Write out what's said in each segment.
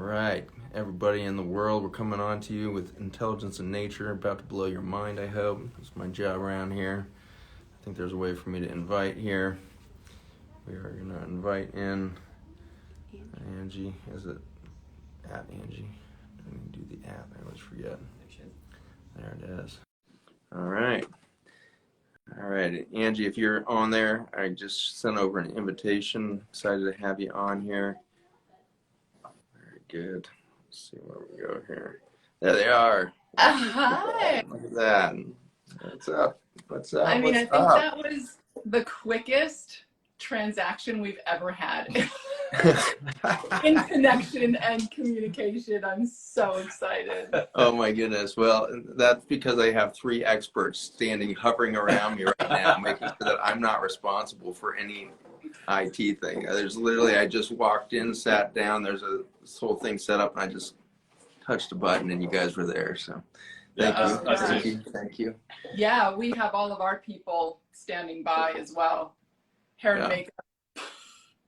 right, everybody in the world, we're coming on to you with intelligence in nature, about to blow your mind, I hope. It's my job around here. I think there's a way for me to invite here. We are going to invite in Angie. Is it at Angie? Let me do the app. I always forget. There it is. All right. All right, Angie, if you're on there, I just sent over an invitation. Excited to have you on here. Very good. Let's see where we go here. There they are. Hi. Look at that. What's up? What's up? I mean, What's I think up? that was the quickest transaction we've ever had in connection and communication. I'm so excited. Oh my goodness. Well, that's because I have three experts standing, hovering around me right now, making sure that I'm not responsible for any IT thing. There's literally, I just walked in, sat down, there's this whole thing set up, and I just touched a button and you guys were there. So thank you. Yeah, we have all of our people standing by as well. Hair and makeup.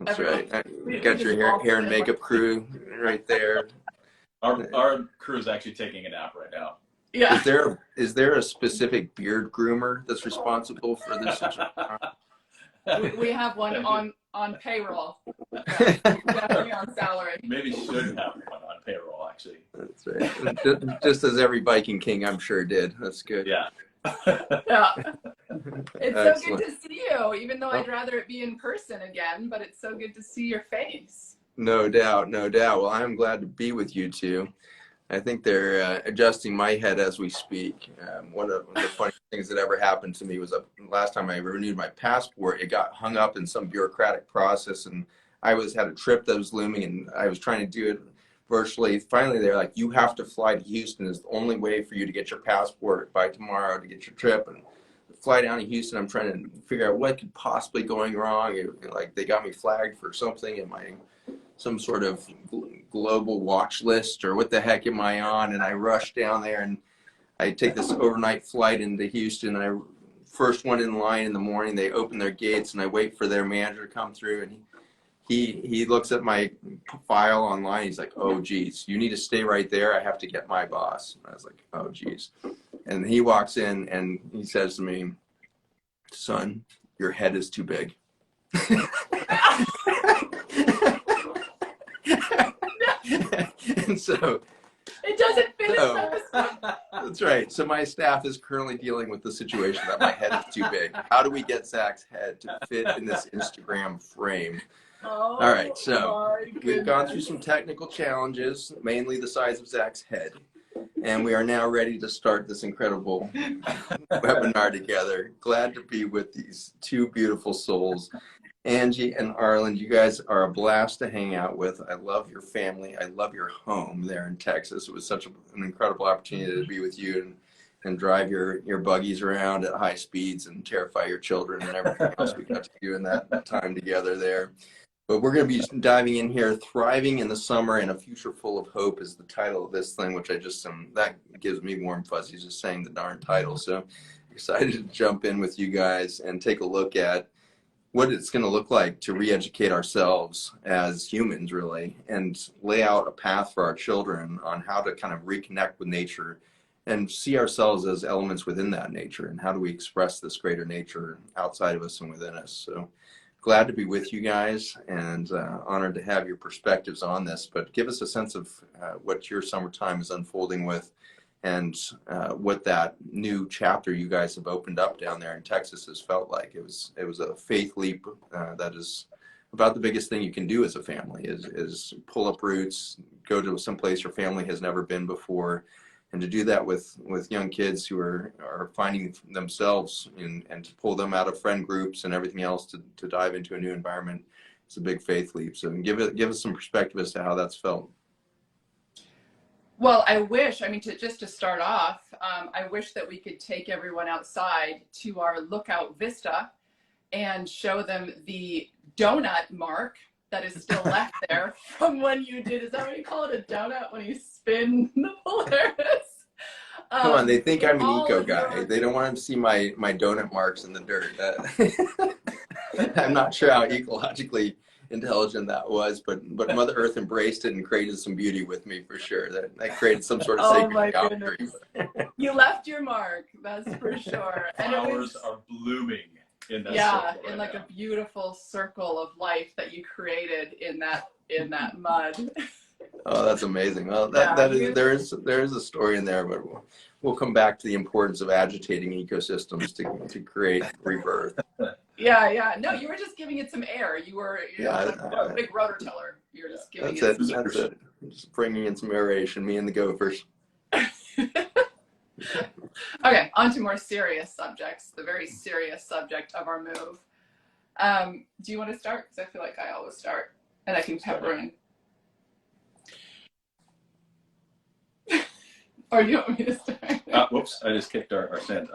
That's right. You got your hair and makeup crew right there. Our crew is actually taking a nap right now. Yeah. Is there a specific beard groomer that's responsible for this? We have one on payroll. Definitely on salary. Maybe should have one on payroll, actually. That's right. Just as every Viking king, I'm sure, did. That's good. Yeah. Yeah. It's Excellent. so good to see you, even though I'd rather it be in person again, but it's so good to see your face. No doubt, no doubt. Well, I'm glad to be with you two. I think they're adjusting my head as we speak. One of the funny things that ever happened to me was last time I renewed my passport, it got hung up in some bureaucratic process, and I had a trip that was looming, and I was trying to do it virtually. Finally, they're like, you have to fly to Houston. Is the only way for you to get your passport by tomorrow to get your trip. And fly down to Houston, I'm trying to figure out what could possibly going wrong. Like they got me flagged for something in some sort of global watch list, or what the heck am I on? And I rush down there and I take this overnight flight into Houston. I first one in line in the morning. They open their gates and I wait for their manager to come through, and he looks at my file online. He's like, oh geez, you need to stay right there. I have to get my boss. And I was like, oh geez. And he walks in and he says to me, son, your head is too big. And so it doesn't fit. That's right. So my staff is currently dealing with the situation that my head is too big. How do we get Zach's head to fit in this Instagram frame? Oh, all right, so we've gone through some technical challenges, mainly the size of Zach's head, and we are now ready to start this incredible webinar together. Glad to be with these two beautiful souls. Angie and Arlynd, you guys are a blast to hang out with. I love your family. I love your home there in Texas. It was such an incredible opportunity to be with you and drive your buggies around at high speeds and terrify your children and everything else we got to do in that time together there. But we're going to be diving in here. Thriving in the Summer and a Future Full of Hope is the title of this thing, which I just that gives me warm fuzzies just saying the darn title. So excited to jump in with you guys and take a look at what it's going to look like to re-educate ourselves as humans, really, and lay out a path for our children on how to kind of reconnect with nature and see ourselves as elements within that nature, and how do we express this greater nature outside of us and within us. So glad to be with you guys, and honored to have your perspectives on this. But give us a sense of what your summertime is unfolding with, and what that new chapter you guys have opened up down there in Texas has felt like. It was a faith leap that is about the biggest thing you can do as a family, is pull up roots, go to some place your family has never been before, and to do that with young kids who are finding themselves and to pull them out of friend groups and everything else to dive into a new environment. It's a big faith leap. So give us some perspective as to how that's felt. Well, I wish, just to start off, I wish that we could take everyone outside to our lookout vista and show them the donut mark that is still left there from when you did, is that what you call it, a donut, when you spin the Polaris? Come on, they think I'm an eco guy. They don't want to see my donut marks in the dirt. I'm not sure how ecologically intelligent that was, but Mother Earth embraced it and created some beauty with me for sure. That created some sort of Oh sacred my boundary. goodness. You left your mark, that's for sure. And flowers are blooming in that circle in right like now. a beautiful circle of life that you created in that mud. Oh, that's amazing. Well, Yeah, there is a story in there, but we'll come back to the importance of agitating ecosystems to create rebirth. Yeah. No, you were just giving it some air. You were like a big rototiller. You were just giving That's it. That's it. Just bringing in some aeration. Me and the gophers. Okay, on to more serious subjects. The very serious subject of our move. Do you want to start? Because I feel like I always start, and I can pepper in. Or you want me to start? Whoops, I just kicked our stand.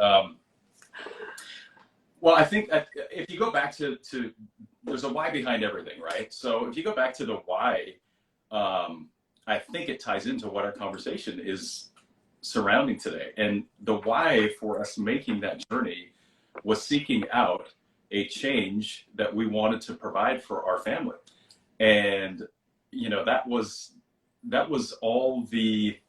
Well, I think if you go back to there's a why behind everything, right? So if you go back to the why, I think it ties into what our conversation is surrounding today. And the why for us making that journey was seeking out a change that we wanted to provide for our family. And, you know, that was all the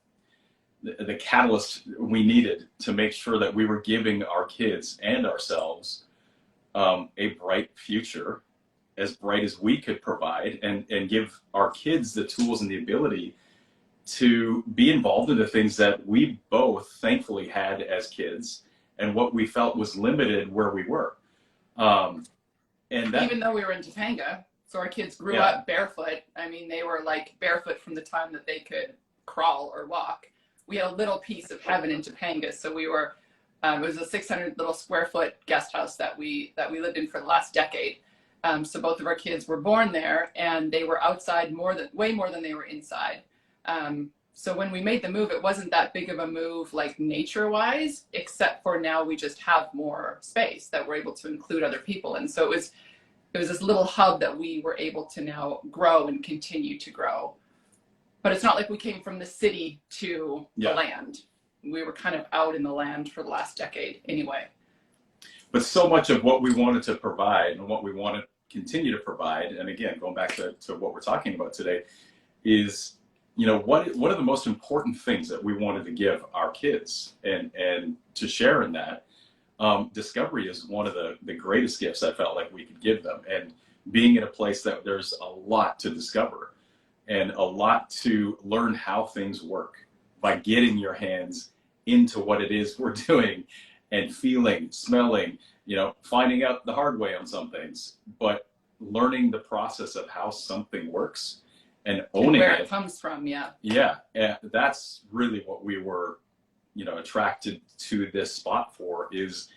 catalyst we needed to make sure that we were giving our kids and ourselves a bright future, as bright as we could provide, and give our kids the tools and the ability to be involved in the things that we both thankfully had as kids and what we felt was limited where we were. And that, even though we were in Topanga, so our kids grew up barefoot. I mean, they were like barefoot from the time that they could crawl or walk. We had a little piece of heaven in Topanga, so we were. It was a 600 little square foot guest house that we lived in for the last decade. So both of our kids were born there, and they were outside way more than they were inside. So when we made the move, it wasn't that big of a move, like nature-wise, except for now we just have more space that we're able to include other people. And so it was this little hub that we were able to now grow and continue to grow. But it's not like we came from the city to the land. We were kind of out in the land for the last decade anyway. But so much of what we wanted to provide and what we want to continue to provide, and again, going back to what we're talking about today, is, you know, what are the most important things that we wanted to give our kids and to share in that. Discovery is one of the greatest gifts I felt like we could give them, and being in a place that there's a lot to discover and a lot to learn how things work by getting your hands into what it is we're doing and feeling, smelling, you know, finding out the hard way on some things, but learning the process of how something works and owning where it comes from. Yeah, that's really what we were, you know, attracted to this spot for. Is,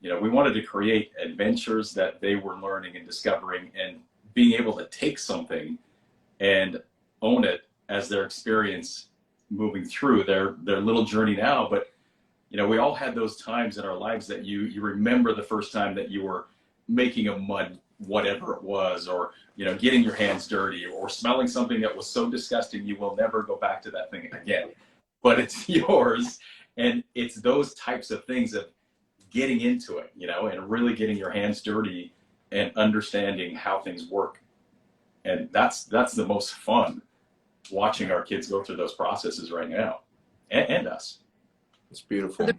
you know, we wanted to create adventures that they were learning and discovering and being able to take something and own it as their experience moving through their little journey now. But, you know, we all had those times in our lives that you remember the first time that you were making a mud, whatever it was, or, you know, getting your hands dirty, or smelling something that was so disgusting you will never go back to that thing again. But it's yours, and it's those types of things of getting into it, you know, and really getting your hands dirty and understanding how things work. And that's the most fun, watching our kids go through those processes right now, and us. It's beautiful.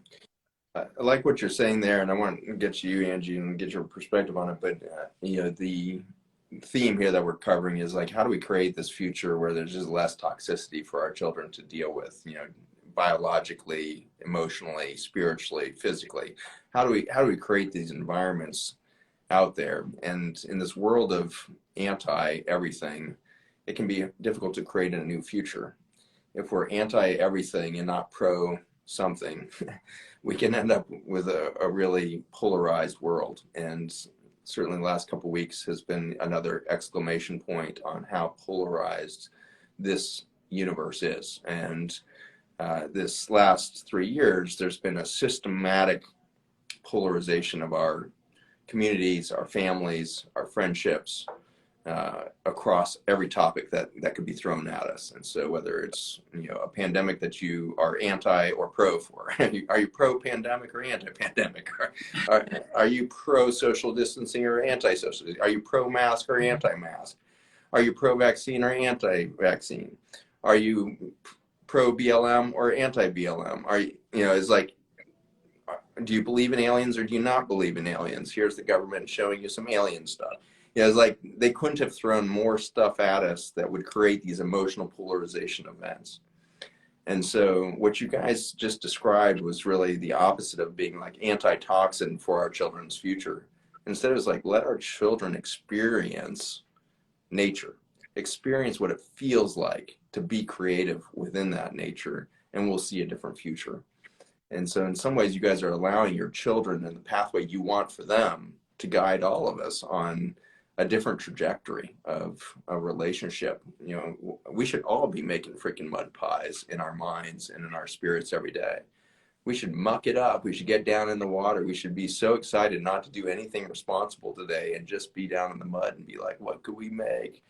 I like what you're saying there, and I want to get you, Angie, and get your perspective on it. But you know, the theme here that we're covering is like, how do we create this future where there's just less toxicity for our children to deal with? You know, biologically, emotionally, spiritually, physically. How do we create these environments out there? And in this world of anti-everything, it can be difficult to create a new future. If we're anti-everything and not pro-something, we can end up with a really polarized world. And certainly the last couple of weeks has been another exclamation point on how polarized this universe is. And this last 3 years, there's been a systematic polarization of our communities, our families, our friendships, across every topic that could be thrown at us. And so whether it's, you know, a pandemic that you are anti or pro for, are you pro pandemic or anti-pandemic? Are you pro social distancing or anti-social? Are you pro mask or anti-mask? Are you pro-vaccine or anti-vaccine? Are you pro-BLM or anti-BLM? Are you, it's like, do you believe in aliens or do you not believe in aliens? Here's the government showing you some alien stuff. It's like they couldn't have thrown more stuff at us that would create these emotional polarization events. And so what you guys just described was really the opposite of being like anti-toxin for our children's future. Instead, it's like, let our children experience nature, experience what it feels like to be creative within that nature, and we'll see a different future. And so in some ways, you guys are allowing your children and the pathway you want for them to guide all of us on a different trajectory of a relationship. We should all be making freaking mud pies in our minds and in our spirits every day. We should muck it up. We should get down in the water. We should be so excited not to do anything responsible today and just be down in the mud and be like, what could we make?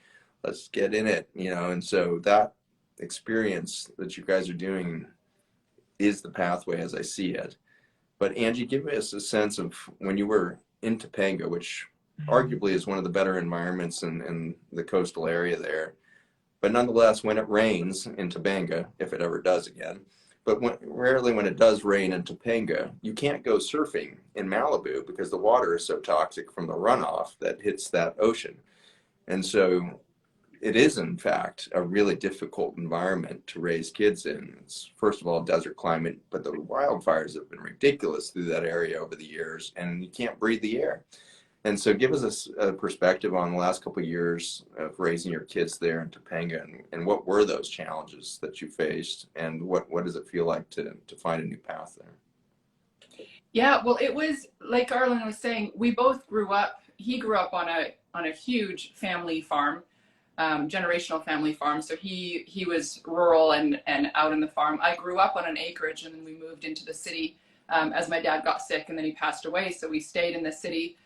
Let's get in it, And so that experience that you guys are doing is the pathway as I see it. But Angie, give us a sense of when you were in Topanga, which arguably is one of the better environments in the coastal area there. But nonetheless, when it rains in Topanga, if it ever does again, but rarely when it does rain in Topanga, you can't go surfing in Malibu because the water is so toxic from the runoff that hits that ocean. And so it is, in fact, a really difficult environment to raise kids in. It's, first of all, desert climate, but the wildfires have been ridiculous through that area over the years, and you can't breathe the air. And so give us a perspective on the last couple of years of raising your kids there in Topanga, and what were those challenges that you faced, and what does it feel like to find a new path there? Yeah, well, it was like Arlynd was saying, we both grew up, he grew up on a huge family farm, generational family farm. So he was rural and out in the farm. I grew up on an acreage, and then we moved into the city as my dad got sick, and then he passed away. So we stayed in the city.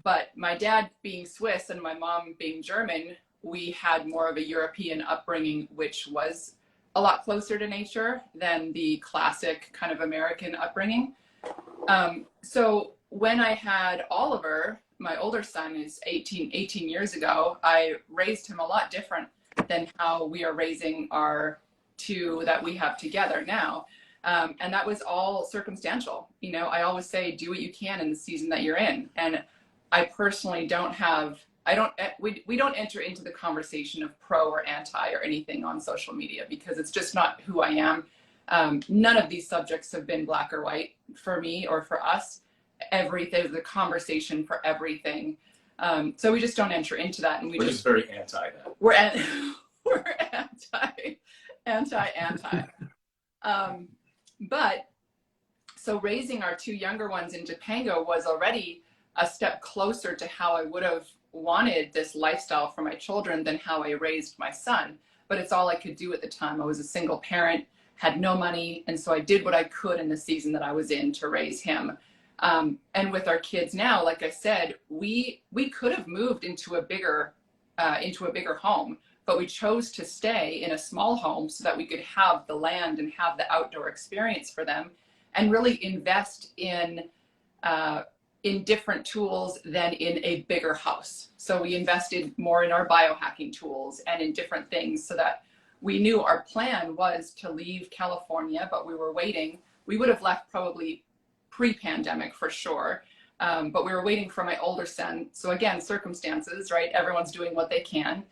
But my dad being Swiss and my mom being German, we had more of a European upbringing, which was a lot closer to nature than the classic kind of American upbringing. So when I had Oliver, my older son is 18 years ago, I raised him a lot different than how we are raising our two that we have together now. And that was all circumstantial. I always say, do what you can in the season that you're in. And I personally we don't enter into the conversation of pro or anti or anything on social media, because it's just not who I am. None of these subjects have been black or white for me or for us. There's a conversation for everything. So we just don't enter into that. And we're just very anti that. We're anti. But so raising our two younger ones in Topanga was already a step closer to how I would have wanted this lifestyle for my children than how I raised my son. But it's all I could do at the time. I was a single parent, had no money, and so I did what I could in the season that I was in to raise him. And with our kids now, like I said, we could have moved into a bigger home, but we chose to stay in a small home so that we could have the land and have the outdoor experience for them, and really invest in different tools than in a bigger house. So we invested more in our biohacking tools and in different things, so that we knew our plan was to leave California, but we were waiting. We would have left probably pre-pandemic for sure. But we were waiting for my older son. So again, circumstances, right? Everyone's doing what they can.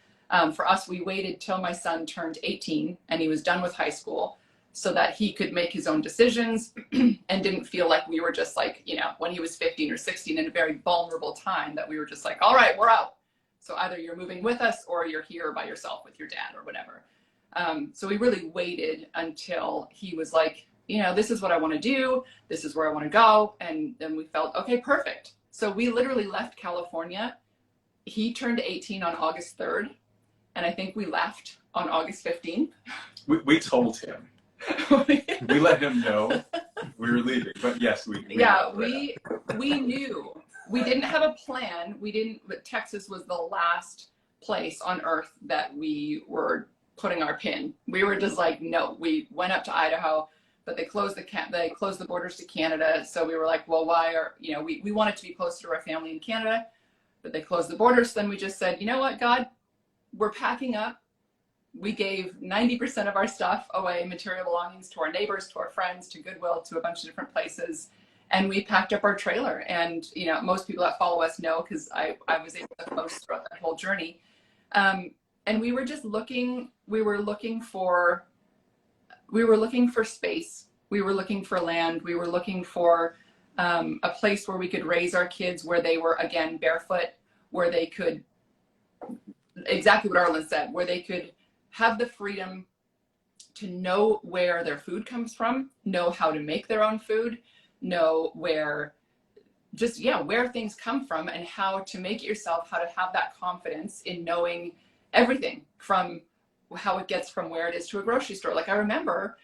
For us, we waited till my son turned 18 and he was done with high school, so that he could make his own decisions and didn't feel like we were just like, when he was 15 or 16 in a very vulnerable time, that we were just like, all right, we're out. So either you're moving with us or you're here by yourself with your dad or whatever. So we really waited until he was like, this is what I want to do. This is where I want to go. And then we felt, okay, perfect. So we literally left California. He turned 18 on August 3rd. And I think we left on August 15th. We told him. We let him know we were leaving. But yes, we knew. We didn't have a plan. But Texas was the last place on earth that we were putting our pin. We were just like, no. We went up to Idaho, but they closed the borders to Canada. So we were like, well, why are, we wanted to be close to our family in Canada, but they closed the borders. So then we just said, you know what, God, we're packing up. We gave 90% of our stuff away, material belongings, to our neighbors, to our friends, to Goodwill, to a bunch of different places. And we packed up our trailer. And, you know, most people that follow us know, because I was able to post throughout that whole journey. And we were just looking, we were looking for space. We were looking for land. We were looking for a place where we could raise our kids, where they were, again, barefoot, where they could, exactly what Arlynd said, where they could have the freedom to know where their food comes from, know how to make their own food, know where, just, yeah, where things come from, and how to make it yourself, how to have that confidence in knowing everything, from how it gets from where it is to a grocery store. Like I remember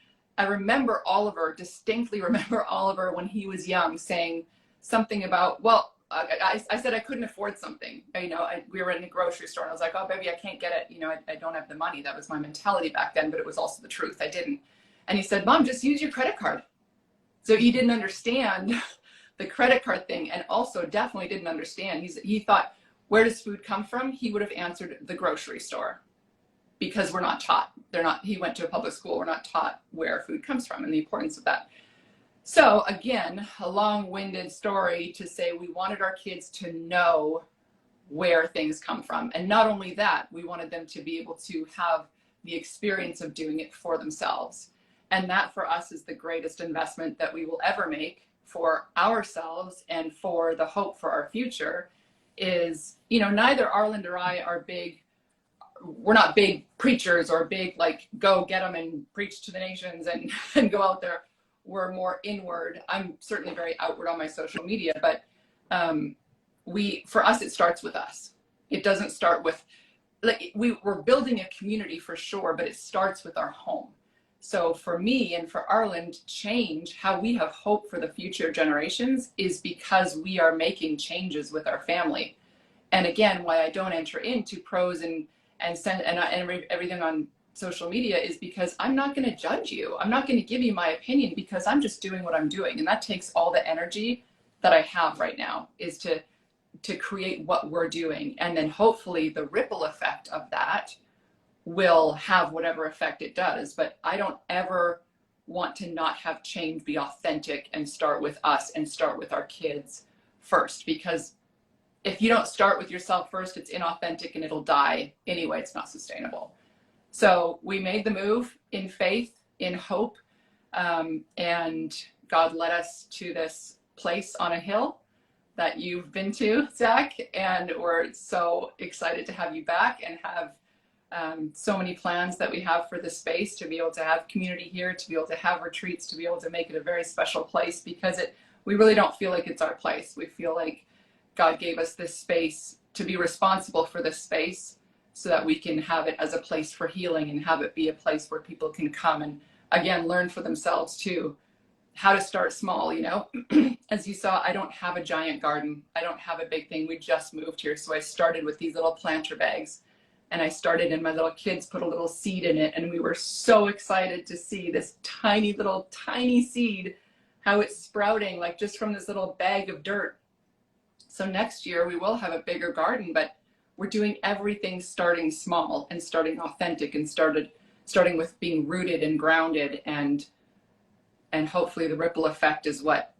Oliver, distinctly remember Oliver when he was young saying something about, well, I said I couldn't afford something. You know, we were in a grocery store and I was like, oh, baby, I can't get it. You know, I don't have the money. That was my mentality back then, but it was also the truth. I didn't. And he said, Mom, just use your credit card. So he didn't understand the credit card thing, and also definitely didn't understand. He thought, where does food come from? He would have answered the grocery store, because we're not taught. He went to a public school. We're not taught where food comes from and the importance of that. So again, a long-winded story to say we wanted our kids to know where things come from. And not only that, we wanted them to be able to have the experience of doing it for themselves. And that for us is the greatest investment that we will ever make for ourselves and for the hope for our future. Is, you know, neither Arlynd or I are we're not big preachers or big, like, go get them and preach to the nations and go out there. We're more inward. I'm certainly very outward on my social media, but for us, it starts with us. It doesn't start with, like, we're building a community for sure, but it starts with our home. So for me and for Arlynd, change, how we have hope for the future generations, is because we are making changes with our family. And again, why I don't enter into pros and everything on social media is because I'm not going to judge you. I'm not going to give you my opinion, because I'm just doing what I'm doing. And that takes all the energy that I have right now, is to create what we're doing. And then hopefully the ripple effect of that will have whatever effect it does. But I don't ever want to not have change be authentic and start with us and start with our kids first, because if you don't start with yourself first, it's inauthentic and it'll die anyway. It's not sustainable. So we made the move in faith, in hope, and God led us to this place on a hill that you've been to, Zach, and we're so excited to have you back and have so many plans that we have for this space, to be able to have community here, to be able to have retreats, to be able to make it a very special place, because we really don't feel like it's our place. We feel like God gave us this space to be responsible for this space, so that we can have it as a place for healing and have it be a place where people can come and, again, learn for themselves too, how to start small. You know, as you saw, I don't have a giant garden. I don't have a big thing. We just moved here. So I started with these little planter bags, and I started, and my little kids put a little seed in it. And we were so excited to see this tiny seed, how it's sprouting, like just from this little bag of dirt. So next year we will have a bigger garden, but we're doing everything starting small and starting authentic, and starting with being rooted and grounded, and hopefully the ripple effect is what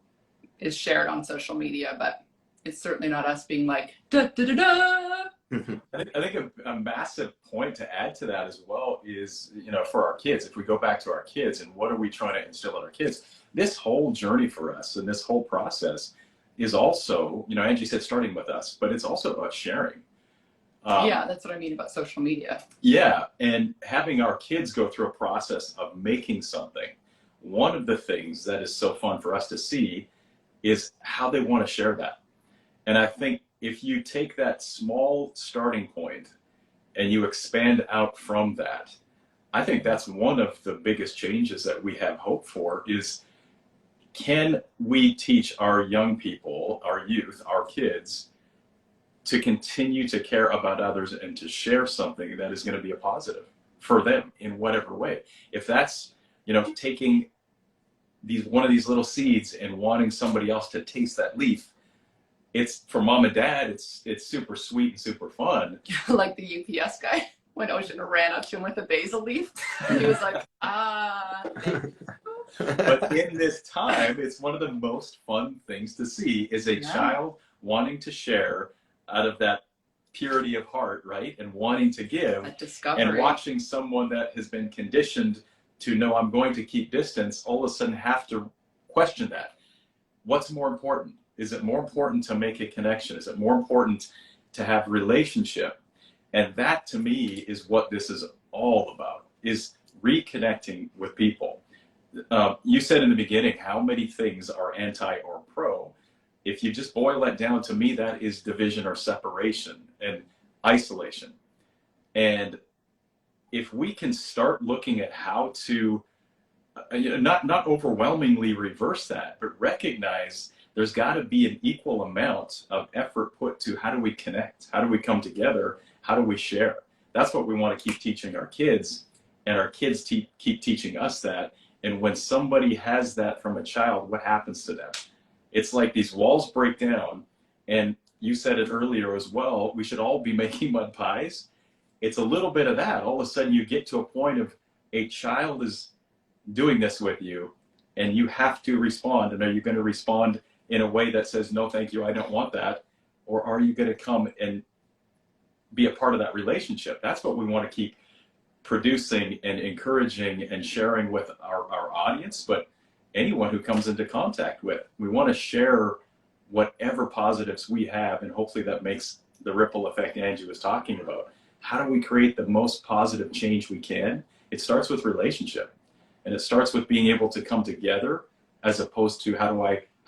is shared on social media. But it's certainly not us being like, da, da, da, da. I think a massive point to add to that as well is, you know, for our kids, if we go back to our kids and what are we trying to instill in our kids, this whole journey for us and this whole process is also, you know, Angie said starting with us, but it's also about sharing. Yeah, that's what I mean about social media. Yeah, and having our kids go through a process of making something. One of the things that is so fun for us to see is how they want to share that. And I think if you take that small starting point and you expand out from that, I think that's one of the biggest changes that we have hope for, is can we teach our young people, our youth, our kids, to continue to care about others and to share something that is going to be a positive for them in whatever way. If that's, you know, taking one of these little seeds and wanting somebody else to taste that leaf, it's for mom and dad, it's super sweet and super fun. Like the UPS guy. when Ocean ran up to him with a basil leaf. He was like, But in this time, it's one of the most fun things to see is a child wanting to share out of that purity of heart, right? And wanting to give, and watching someone that has been conditioned to know I'm going to keep distance, all of a sudden have to question that. What's more important? Is it more important to make a connection? Is it more important to have relationship? And that to me is what this is all about, is reconnecting with people. You said in the beginning, how many things are anti or pro? If you just boil that down, to me, that is division or separation and isolation. And if we can start looking at how to not overwhelmingly reverse that, but recognize there's got to be an equal amount of effort put to how do we connect? How do we come together? How do we share? That's what we want to keep teaching our kids, and our kids keep teaching us that. And when somebody has that from a child, what happens to them? It's like these walls break down, and you said it earlier as well, we should all be making mud pies. It's a little bit of that. All of a sudden you get to a point of a child is doing this with you, and you have to respond. And are you going to respond in a way that says, no, thank you, I don't want that? Or are you going to come and be a part of that relationship? That's what we want to keep producing and encouraging and sharing with our audience, but anyone who comes into contact with. We want to share whatever positives we have, and hopefully that makes the ripple effect Angie was talking about. How do we create the most positive change we can? It starts with relationship, and it starts with being able to come together, as opposed to how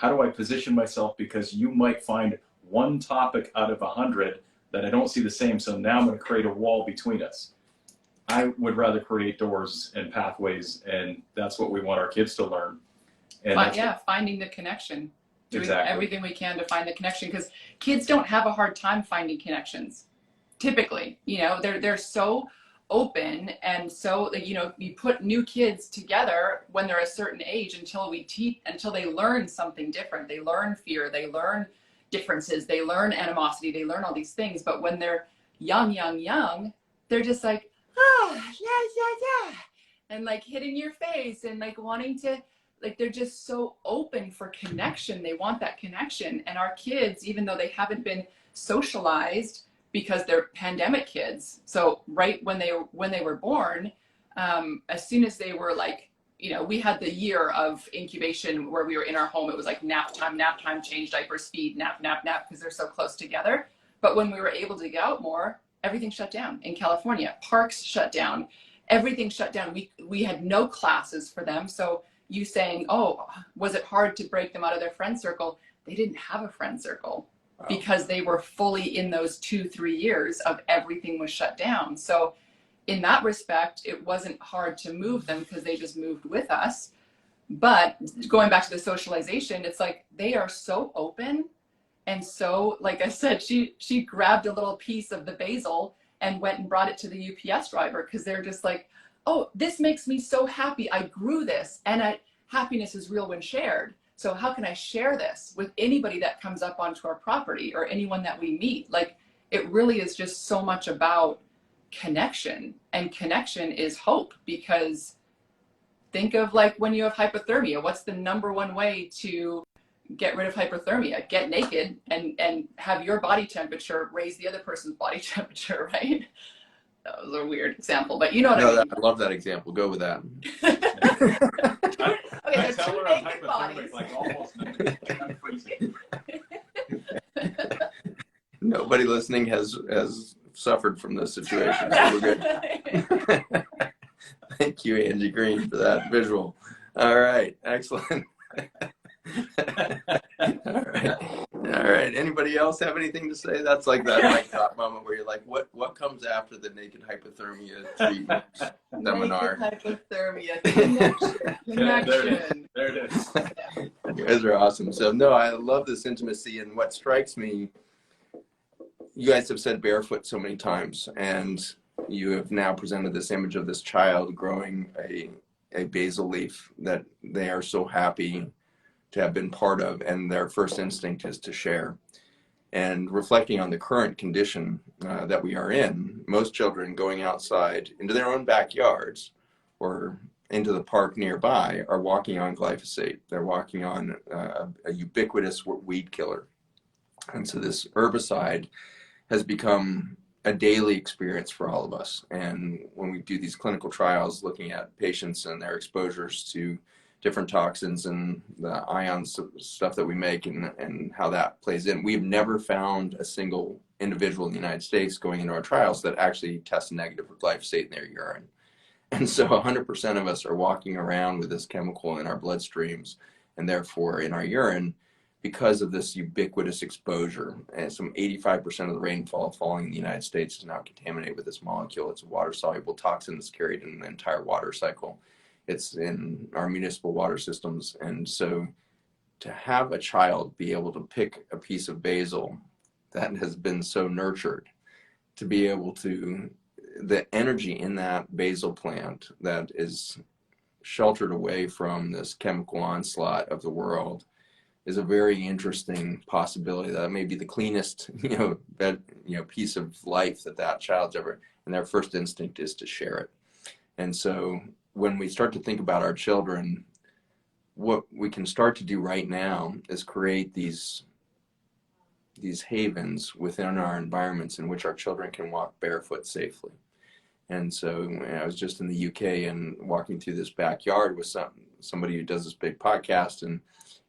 do I position myself, because you might find one topic out of 100 that I don't see the same, so now I'm going to create a wall between us. I would rather create doors and pathways, and that's what we want our kids to learn. And finding the connection. Doing everything we can to find the connection, because kids don't have a hard time finding connections. Typically, they're so open, and so you put new kids together when they're a certain age until they learn something different. They learn fear, they learn differences, they learn animosity, they learn all these things. But when they're young, they're just like, yeah, and like hitting your face and like wanting to, like, they're just so open for connection. They want that connection. And our kids, even though they haven't been socialized because they're pandemic kids, so right when they were born, as soon as they were like, we had the year of incubation where we were in our home. It was like nap time, change diapers, feed, nap, because they're so close together. But when we were able to get out more, everything shut down in California. Parks shut down, everything shut down. We had no classes for them. So you saying, oh, was it hard to break them out of their friend circle? They didn't have a friend circle. Wow. Because they were fully in those 2-3 years of everything was shut down. So in that respect, it wasn't hard to move them because they just moved with us. But going back to the socialization, it's like they are so open. And so, like I said, she grabbed a little piece of the basil and went and brought it to the UPS driver, because they're just like, oh, this makes me so happy. I grew this, and happiness is real when shared. So how can I share this with anybody that comes up onto our property or anyone that we meet? Like, it really is just so much about connection, and connection is hope. Because think of like when you have hypothermia, what's the number one way to get rid of hypothermia? Get naked and have your body temperature raise the other person's body temperature, right? That was a weird example, but you know what I mean. I love that example. Go with that. Okay, so two naked bodies. Like almost Nobody listening has suffered from this situation, so we're good. Thank you, Angie Green, for that visual. All right, excellent. All right. Anybody else have anything to say? That's like that like top moment where you're like, what comes after the naked hypothermia treatment seminar? Naked hypothermia connection. There it is. You guys are awesome. So no, I love this intimacy, and what strikes me, you guys have said barefoot so many times, and you have now presented this image of this child growing a basil leaf that they are so happy to have been part of, and their first instinct is to share. And reflecting on the current condition that we are in, most children going outside into their own backyards or into the park nearby are walking on glyphosate. They're walking on a ubiquitous weed killer. And so this herbicide has become a daily experience for all of us. And when we do these clinical trials looking at patients and their exposures to different toxins and the ion stuff that we make and how that plays in, we've never found a single individual in the United States going into our trials that actually tested negative for glyphosate in their urine. And so 100% of us are walking around with this chemical in our bloodstreams and therefore in our urine because of this ubiquitous exposure. And some 85% of the rainfall falling in the United States is now contaminated with this molecule. It's a water-soluble toxin that's carried in the entire water cycle. It's in our municipal water systems. And so to have a child be able to pick a piece of basil that has been so nurtured, to be able to, the energy in that basil plant that is sheltered away from this chemical onslaught of the world is a very interesting possibility. That may be the cleanest, piece of life that child's ever, and their first instinct is to share it. And so when we start to think about our children, what we can start to do right now is create these havens within our environments in which our children can walk barefoot safely. And so I was just in the UK and walking through this backyard with somebody who does this big podcast, and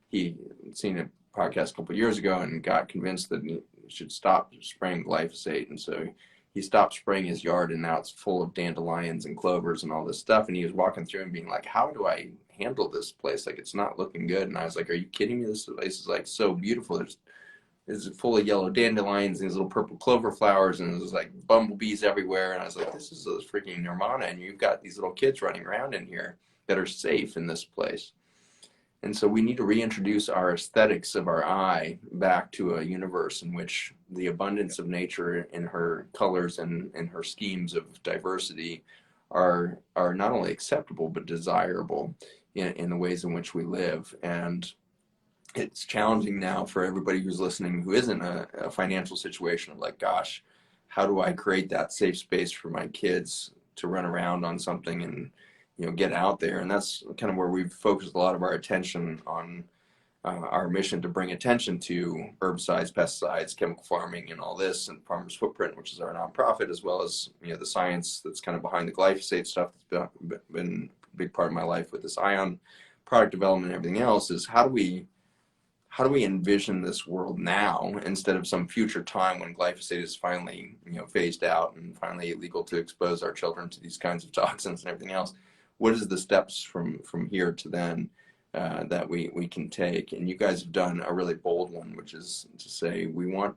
he had seen a podcast a couple of years ago and got convinced that he should stop spraying glyphosate. And so he stopped spraying his yard, and now it's full of dandelions and clovers and all this stuff. And he was walking through and being like, how do I handle this place? Like, it's not looking good. And I was like, are you kidding me? This place is like so beautiful. It's full of yellow dandelions and these little purple clover flowers, and there's like bumblebees everywhere. And I was like, this is a freaking nirvana. And you've got these little kids running around in here that are safe in this place. And so we need to reintroduce our aesthetics of our eye back to a universe in which the abundance of nature in her colors and her schemes of diversity are not only acceptable but desirable in the ways in which we live. And it's challenging now for everybody who's listening who isn't a financial situation of like, gosh, how do I create that safe space for my kids to run around on something and get out there? And that's kind of where we've focused a lot of our attention on our mission to bring attention to herbicides, pesticides, chemical farming, and all this, and Farmers Footprint, which is our nonprofit, as well as the science that's kind of behind the glyphosate stuff that's been a big part of my life with this ION product development and everything else. Is how do we envision this world now instead of some future time when glyphosate is finally phased out and finally illegal to expose our children to these kinds of toxins and everything else? What is the steps from here to then that we can take? And you guys have done a really bold one, which is to say we want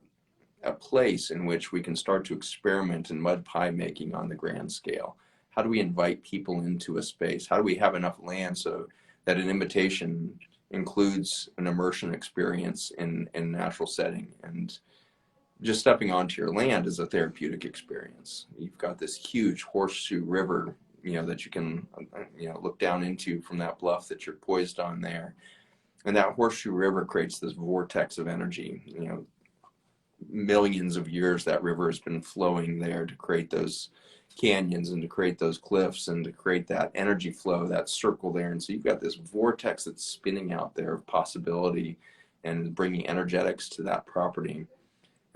a place in which we can start to experiment in mud pie making on the grand scale. How do we invite people into a space? How do we have enough land so that an invitation includes an immersion experience in natural setting? And just stepping onto your land is a therapeutic experience. You've got this huge horseshoe river that you can look down into from that bluff that you're poised on there. And that horseshoe river creates this vortex of energy. Millions of years that river has been flowing there to create those canyons and to create those cliffs and to create that energy flow, that circle there. And so you've got this vortex that's spinning out there of possibility and bringing energetics to that property.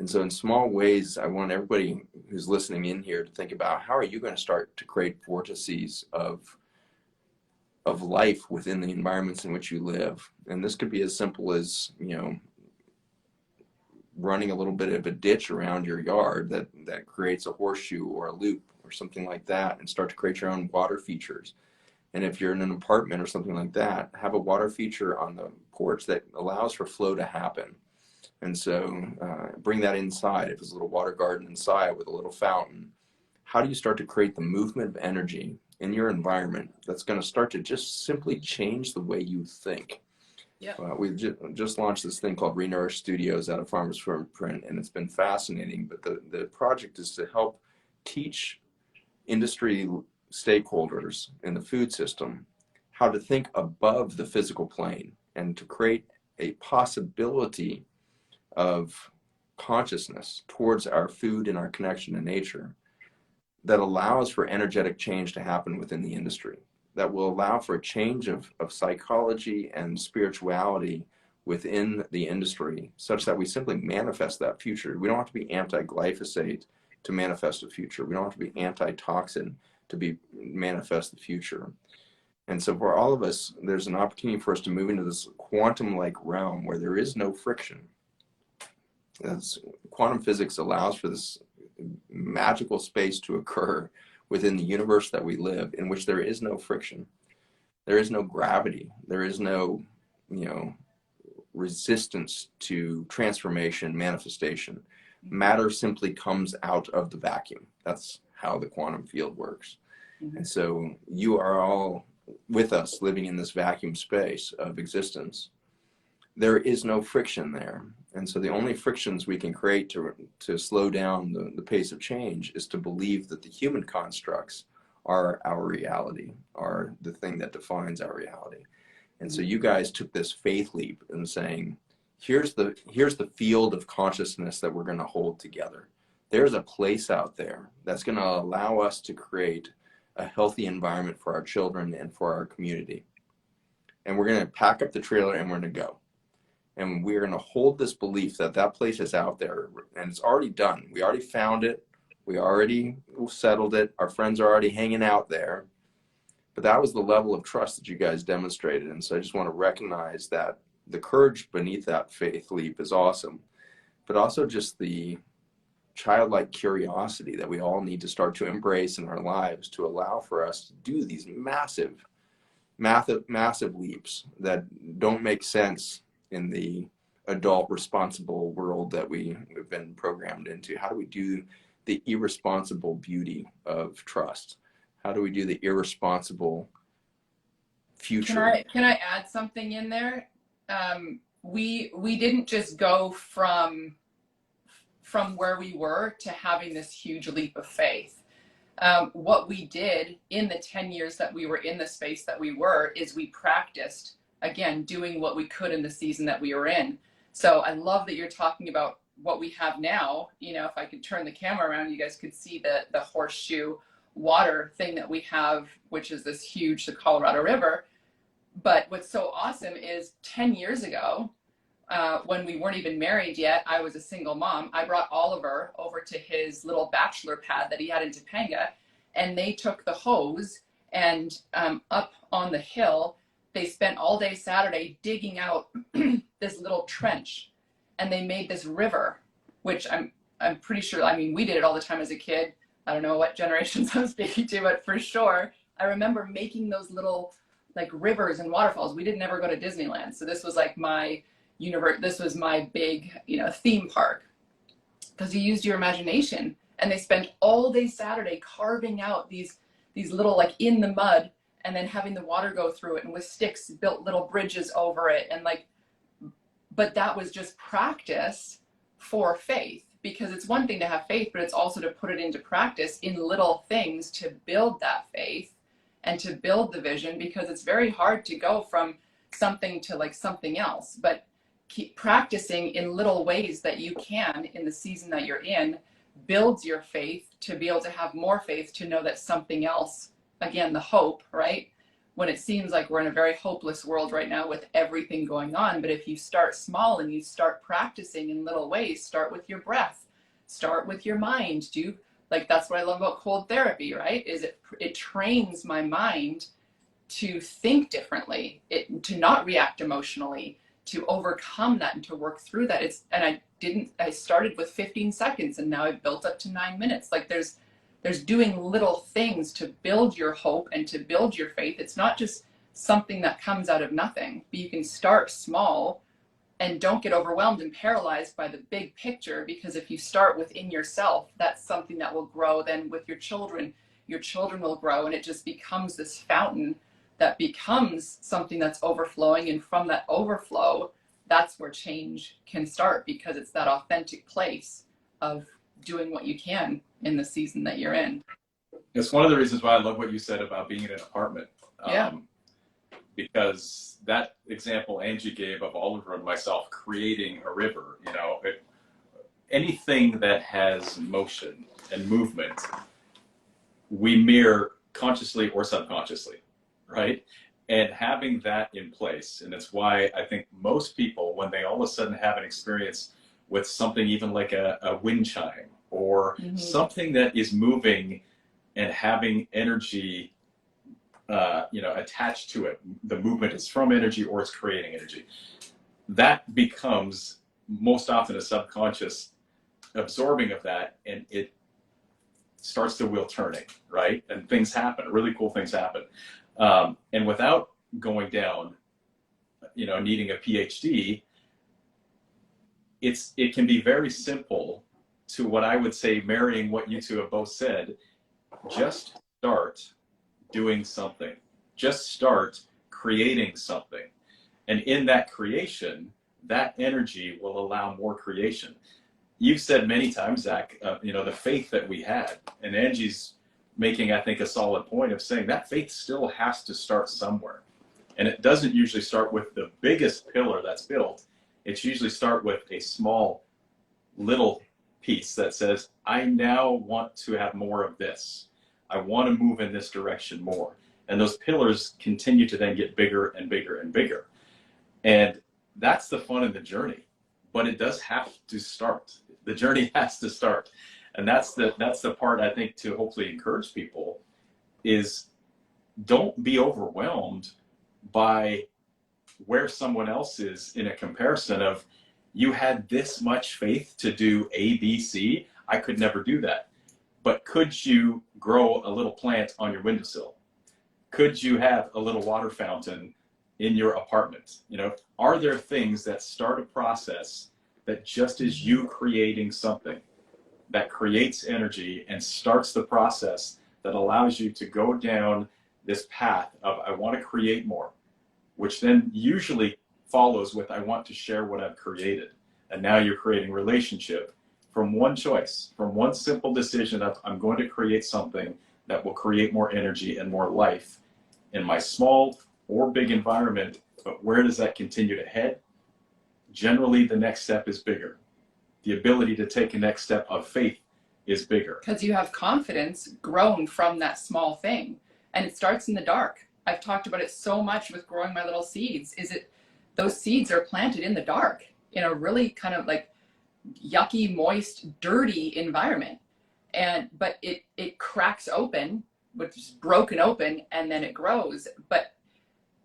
And so in small ways, I want everybody who's listening in here to think about how are you going to start to create vortices of life within the environments in which you live. And this could be as simple as, running a little bit of a ditch around your yard that creates a horseshoe or a loop or something like that, and start to create your own water features. And if you're in an apartment or something like that, have a water feature on the porch that allows for flow to happen. And so bring that inside. If it's a little water garden inside with a little fountain, how do you start to create the movement of energy in your environment that's going to start to just simply change the way you think? Yeah. We've just launched this thing called Renourish Studios out of Farmers Footprint, and it's been fascinating. But the project is to help teach industry stakeholders in the food system how to think above the physical plane and to create a possibility of consciousness towards our food and our connection to nature that allows for energetic change to happen within the industry, that will allow for a change of psychology and spirituality within the industry, such that we simply manifest that future. We don't have to be anti-glyphosate to manifest a future. We don't have to be anti-toxin to manifest the future. And so for all of us, there's an opportunity for us to move into this quantum-like realm where there is no friction. As quantum physics allows for this magical space to occur within the universe that we live, in which there is no friction. There is no gravity. There is no, resistance to transformation, manifestation. Matter simply comes out of the vacuum. That's how the quantum field works. And so you are all with us living in this vacuum space of existence. There is no friction there. And so the only frictions we can create to slow down the pace of change is to believe that the human constructs are our reality, are the thing that defines our reality. And so you guys took this faith leap in saying, here's the field of consciousness that we're going to hold together. There's a place out there that's going to allow us to create a healthy environment for our children and for our community. And we're going to pack up the trailer and we're going to go. And we're going to hold this belief that that place is out there, and it's already done. We already found it. We already settled it. Our friends are already hanging out there. But that was the level of trust that you guys demonstrated. And so I just want to recognize that the courage beneath that faith leap is awesome, but also just the childlike curiosity that we all need to start to embrace in our lives to allow for us to do these massive leaps that don't make sense in the adult responsible world that we've been programmed into. How do we do the irresponsible beauty of trust? How do we do the irresponsible future? Can I add something in there? We didn't just go from where we were to having this huge leap of faith. What we did in the 10 years that we were in the space that we were is we practiced, again, doing what we could in the season that we were in. So I love that you're talking about what we have now. If I could turn the camera around, you guys could see the horseshoe water thing that we have, which is this huge, the Colorado River. But what's so awesome is 10 years ago, when we weren't even married yet, I was a single mom. I brought Oliver over to his little bachelor pad that he had in Topanga, and they took the hose and up on the hill, they spent all day Saturday digging out this little trench, and they made this river, which I'm pretty sure, we did it all the time as a kid. I don't know what generations I'm speaking to, but for sure, I remember making those little like rivers and waterfalls. We didn't ever go to Disneyland. So this was like my universe. This was my big, theme park, because you used your imagination. And they spent all day Saturday carving out these little, like in the mud, and then having the water go through it, and with sticks built little bridges over it. And but that was just practice for faith, because it's one thing to have faith, but it's also to put it into practice in little things to build that faith and to build the vision, because it's very hard to go from something to like something else. But keep practicing in little ways that you can in the season that you're in builds your faith to be able to have more faith, to know that something else, again, the hope, right? When it seems like we're in a very hopeless world right now with everything going on. But if you start small and you start practicing in little ways, start with your breath, start with your mind, that's what I love about cold therapy, right? Is it trains my mind to think differently, to not react emotionally, to overcome that and to work through that. I started with 15 seconds and now I've built up to 9 minutes. Like there's doing little things to build your hope and to build your faith. It's not just something that comes out of nothing, but you can start small and don't get overwhelmed and paralyzed by the big picture, because if you start within yourself, that's something that will grow. Then with your children will grow, and it just becomes this fountain that becomes something that's overflowing. And from that overflow, that's where change can start, because it's that authentic place of doing what you can in the season that you're in. It's one of the reasons why I love what you said about being in an apartment. Yeah. Because that example Angie gave of Oliver and myself creating a river, anything that has motion and movement, we mirror consciously or subconsciously, right? And having that in place, and it's why I think most people, when they all of a sudden have an experience with something even like a wind chime or something that is moving and having energy attached to it, the movement is from energy or it's creating energy, that becomes most often a subconscious absorbing of that, and it starts the wheel turning, right? And things happen, really cool things happen. And without going down, needing a PhD, it can be very simple to what I would say, marrying what you two have both said, just start doing something. Just start creating something. And in that creation, that energy will allow more creation. You've said many times, Zach, the faith that we had, and Angie's making, I think, a solid point of saying that faith still has to start somewhere. And it doesn't usually start with the biggest pillar that's built. It's usually start with a small little piece that says, I now want to have more of this. I want to move in this direction more. And those pillars continue to then get bigger and bigger and bigger. And that's the fun of the journey. But it does have to start. The journey has to start. And that's the part, I think, to hopefully encourage people is don't be overwhelmed by where someone else is in a comparison of, you had this much faith to do A, B, C. I could never do that. But could you grow a little plant on your windowsill? Could you have a little water fountain in your apartment? Are there things that start a process that just is you creating something that creates energy and starts the process that allows you to go down this path of, I want to create more, which then usually follows with, I want to share what I've created. And now you're creating relationship from one choice, from one simple decision of, I'm going to create something that will create more energy and more life in my small or big environment. But where does that continue to head? Generally, the next step is bigger. The ability to take a next step of faith is bigger. Because you have confidence grown from that small thing. And it starts in the dark. I've talked about it so much with growing my little seeds. Those seeds are planted in the dark in a really kind of like yucky, moist, dirty environment. But it cracks open, which is broken open, and then it grows. But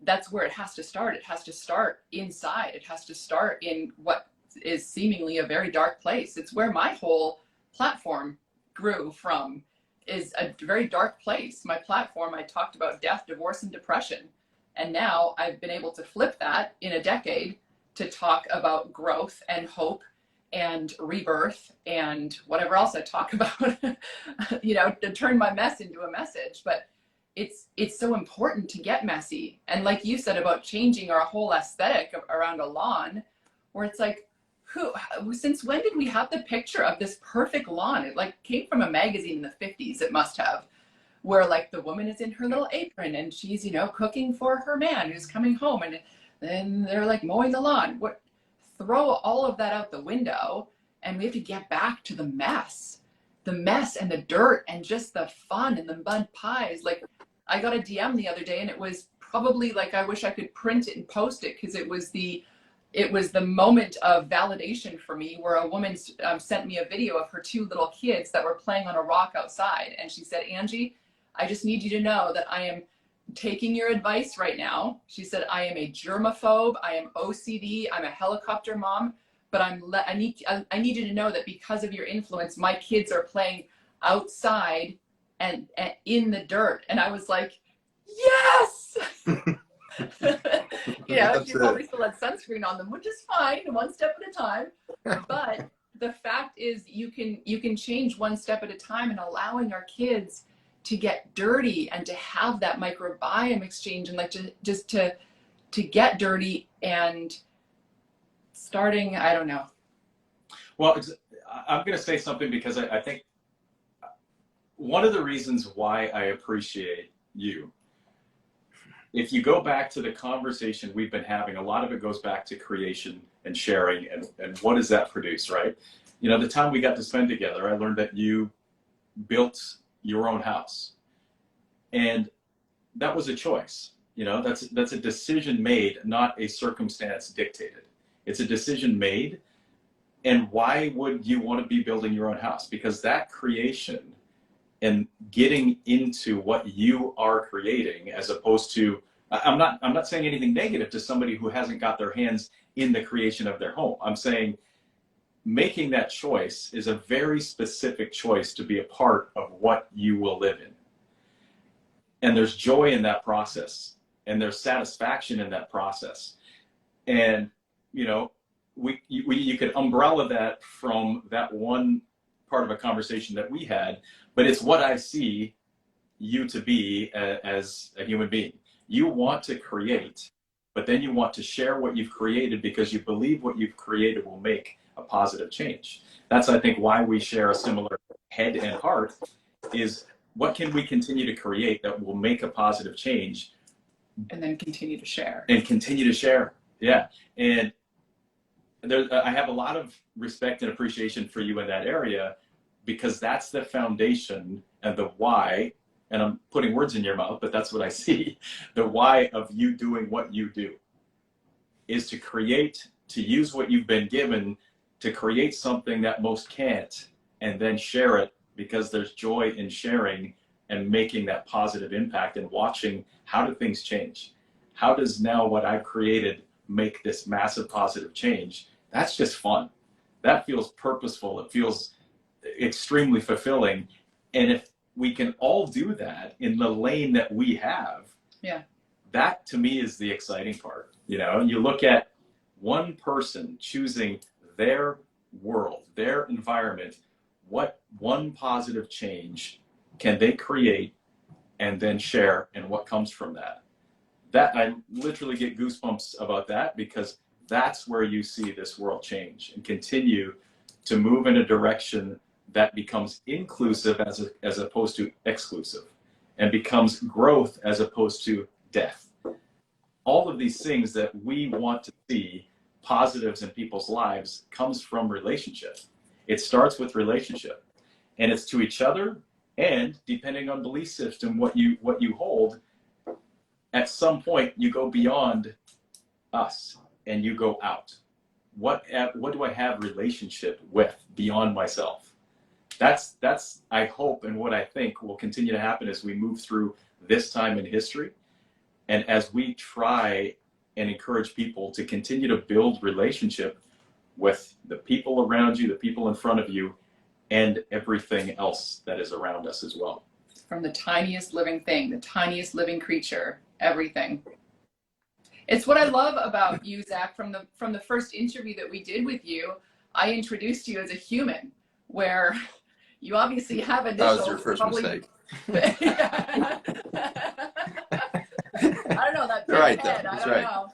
that's where it has to start. It has to start inside. It has to start in what is seemingly a very dark place. It's where my whole platform grew from, is a very dark place. My platform, I talked about death, divorce, and depression. And now I've been able to flip that in a decade to talk about growth and hope and rebirth and whatever else I talk about, to turn my mess into a message. But it's so important to get messy. And like you said about changing our whole aesthetic around a lawn, where it's like, since when did we have the picture of this perfect lawn? It like came from a magazine in the 50s, it must have, where like the woman is in her little apron and she's, cooking for her man who's coming home, and then they're like mowing the lawn. Throw all of that out the window, and we have to get back to the mess and the dirt and just the fun and the mud pies. Like, I got a DM the other day, and it was probably like, I wish I could print it and post it, because it was the moment of validation for me, where a woman sent me a video of her two little kids that were playing on a rock outside. And she said, Angie, I just need you to know that I am taking your advice right now. She said, I am a germaphobe. I am OCD. I'm a helicopter mom. But I need you to know that because of your influence, my kids are playing outside and in the dirt. And I was like, yes! She probably still had sunscreen on them, which is fine, one step at a time. But the fact is, you can change one step at a time, and allowing our kids to get dirty and to have that microbiome exchange, and like just to get dirty and starting, I don't know. Well, I'm going to say something, because I think one of the reasons why I appreciate you, if you go back to the conversation we've been having, a lot of it goes back to creation and sharing, and what does that produce, right? you know, the time we got to spend together, I learned that you built your own house. And that was a choice. You know, that's a decision made, not a circumstance dictated. It's a decision made. And why would you want to be building your own house? Because that creation and getting into what you are creating, as opposed to, I'm not saying anything negative to somebody who hasn't got their hands in the creation of their home. I'm saying making that choice is a very specific choice to be a part of what you will live in. And there's joy in that process, and there's satisfaction in that process. And, you know, you could umbrella that from that one part of a conversation that we had, but it's what I see you to be as a human being. You want to create, but then you want to share what you've created because you believe what you've created will make a positive change. That's, I think, why we share a similar head and heart, is what can we continue to create that will make a positive change? And then continue to share. And continue to share, yeah. And I have a lot of respect and appreciation for you in that area, because that's the foundation and the why, and I'm putting words in your mouth, but that's what I see. The why of you doing what you do is to create, to use what you've been given to create something that most can't, and then share it, because there's joy in sharing and making that positive impact and watching how do things change. How does now what I've created make this massive positive change? That's just fun. That feels purposeful. It feels extremely fulfilling. And if we can all do that in the lane that we have, yeah, that to me is the exciting part. You know, you look at one person choosing their world, their environment, what one positive change can they create and then share, and what comes from that. That, I literally get goosebumps about that, because that's where you see this world change and continue to move in a direction that becomes inclusive as opposed to exclusive, and becomes growth as opposed to death. All of these things that we want to see positives in people's lives comes from relationship. It starts with relationship, and it's to each other, and depending on belief system, what you hold, at some point you go beyond us and you go out. What do I have relationship with beyond myself? That's I hope, and what I think will continue to happen as we move through this time in history, and as we try and encourage people to continue to build relationship with the people around you, the people in front of you, and everything else that is around us as well. From the tiniest living thing, the tiniest living creature, everything. It's what I love about you, Zach. From the first interview that we did with you, I introduced you as a human, where you obviously have initials. That was your first mistake. I don't know, that big Right, head, that's I don't right. know.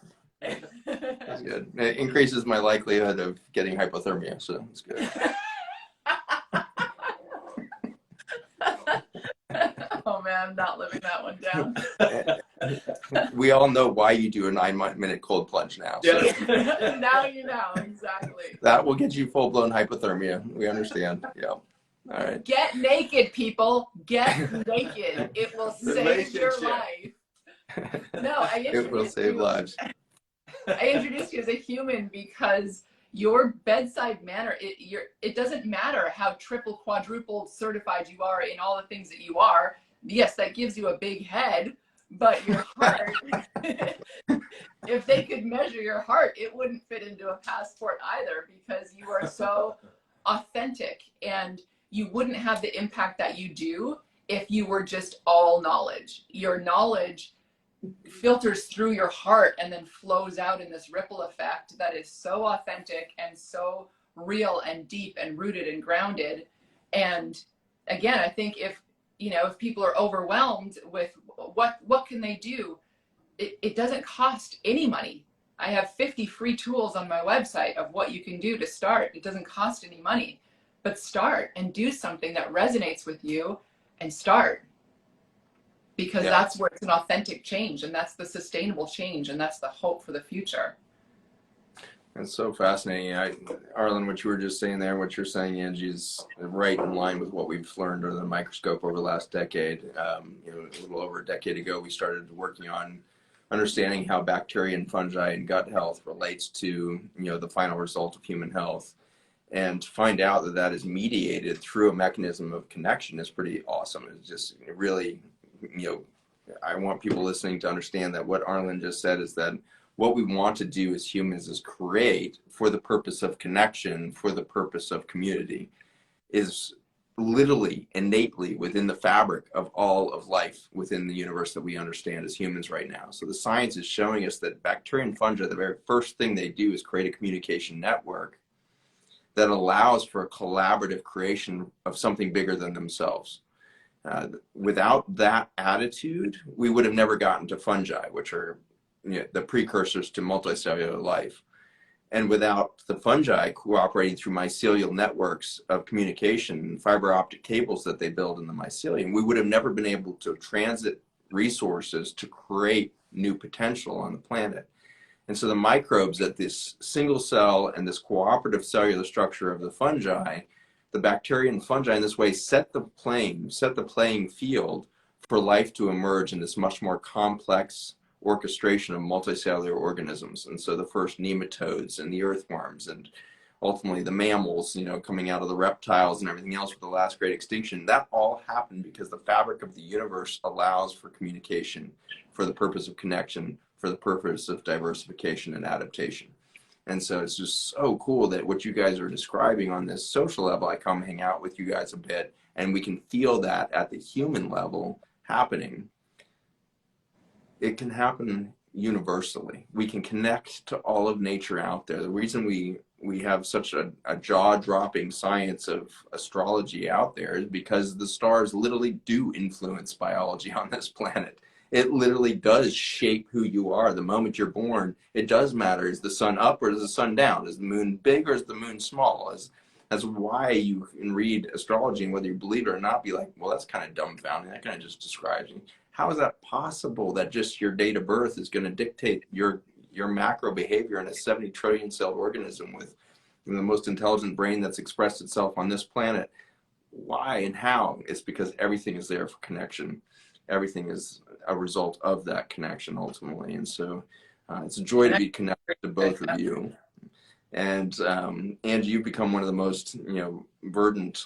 That's good. It increases my likelihood of getting hypothermia, so it's good. Oh man, I'm not living that one down. We all know why you do a 9-minute cold plunge now. So. Yeah. Now you know, exactly. That will get you full-blown hypothermia. We understand. Yeah. All right. Get naked, people. Get naked. It will save your life. No, It will save lives. I introduced you as a human because your bedside manner, it doesn't matter how triple, quadruple certified you are in all the things that you are. Yes, that gives you a big head, but your heart, if they could measure your heart, it wouldn't fit into a passport either, because you are so authentic, and you wouldn't have the impact that you do if you were just all knowledge. Your knowledge filters through your heart and then flows out in this ripple effect that is so authentic and so real and deep and rooted and grounded. And again, I think if people are overwhelmed with what can they do, it doesn't cost any money. I have 50 free tools on my website of what you can do to start. It doesn't cost any money, but start and do something that resonates with you, and start. Because that's where it's an authentic change, and that's the sustainable change, and that's the hope for the future. It's so fascinating. Arlynd, what you were just saying there, what you're saying, Angie, is right in line with what we've learned under the microscope over the last decade. A little over a decade ago, we started working on understanding how bacteria and fungi and gut health relates to, the final result of human health. And to find out that that is mediated through a mechanism of connection is pretty awesome. It's just really, I want people listening to understand that what Arlynd just said is that what we want to do as humans is create for the purpose of connection, for the purpose of community, is literally innately within the fabric of all of life within the universe that we understand as humans right now. So the science is showing us that bacteria and fungi, the very first thing they do is create a communication network that allows for a collaborative creation of something bigger than themselves. Without that attitude, we would have never gotten to fungi, which are the precursors to multicellular life. And without the fungi cooperating through mycelial networks of communication, fiber optic cables that they build in the mycelium, we would have never been able to transit resources to create new potential on the planet. And so the microbes at this single cell and this cooperative cellular structure of the fungi, the bacteria and fungi in this way set the playing field for life to emerge in this much more complex orchestration of multicellular organisms. And so the first nematodes and the earthworms and ultimately the mammals, coming out of the reptiles and everything else with the last great extinction, that all happened because the fabric of the universe allows for communication, for the purpose of connection, for the purpose of diversification and adaptation. And so it's just so cool that what you guys are describing on this social level, I come hang out with you guys a bit, and we can feel that at the human level happening. It can happen universally. We can connect to all of nature out there. The reason we have such a jaw-dropping science of astrology out there is because the stars literally do influence biology on this planet. It literally does shape who you are. The moment you're born, it does matter. Is the sun up or is the sun down? Is the moon big or is the moon small? That's why you can read astrology, and whether you believe it or not, be like, well, that's kind of dumbfounding. That kind of just describes me. How is that possible that just your date of birth is going to dictate your macro behavior in a 70 trillion celled organism with the most intelligent brain that's expressed itself on this planet? Why and how? It's because everything is there for connection. Everything is a result of that connection ultimately. And so it's a joy to be connected to both of you. And Angie, you've become one of the most verdant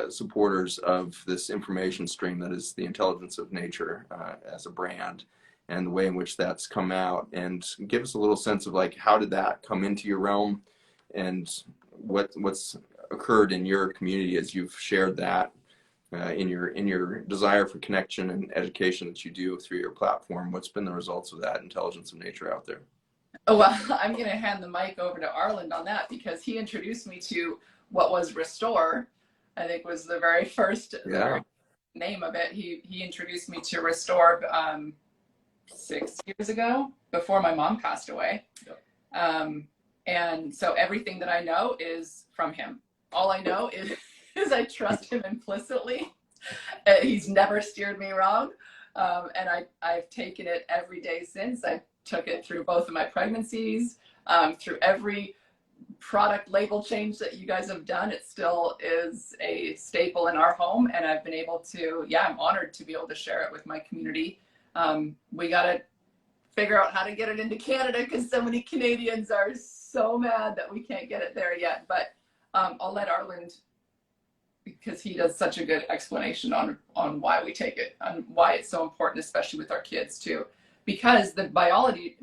supporters of this information stream that is the intelligence of nature as a brand, and the way in which that's come out. And give us a little sense of like, how did that come into your realm, and what's occurred in your community as you've shared that in your desire for connection and education that you do through your platform. What's been the results of that intelligence of nature out there? Oh, well, I'm going to hand the mic over to Arlynd on that, because he introduced me to what was Restore. I think was the very first name of it. He introduced me to Restore 6 years ago, before my mom passed away. Yep. And so everything that I know is from him. All I know is I trust him implicitly. He's never steered me wrong. And I've taken it every day since. I took it through both of my pregnancies, through every product label change that you guys have done. It still is a staple in our home, and I've been able to, I'm honored to be able to share it with my community. We got to figure out how to get it into Canada, because so many Canadians are so mad that we can't get it there yet. But I'll let Arlynd, because he does such a good explanation on why we take it and why it's so important, especially with our kids too. Because the biology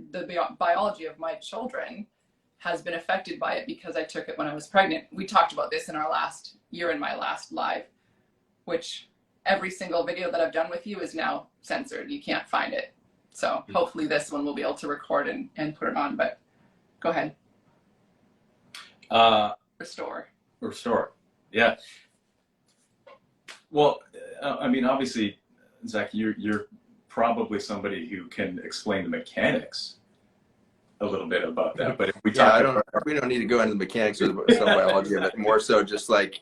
of my children has been affected by it, because I took it when I was pregnant. We talked about this in our last year in my last live, which every single video that I've done with you is now censored. You can't find it. So hopefully this one we'll be able to record and put it on, but go ahead. Restore. Yeah. Well, I mean, obviously, Zach, you're probably somebody who can explain the mechanics a little bit about that. But if we talk, we don't need to go into the mechanics of the cell biology of it. More so, just like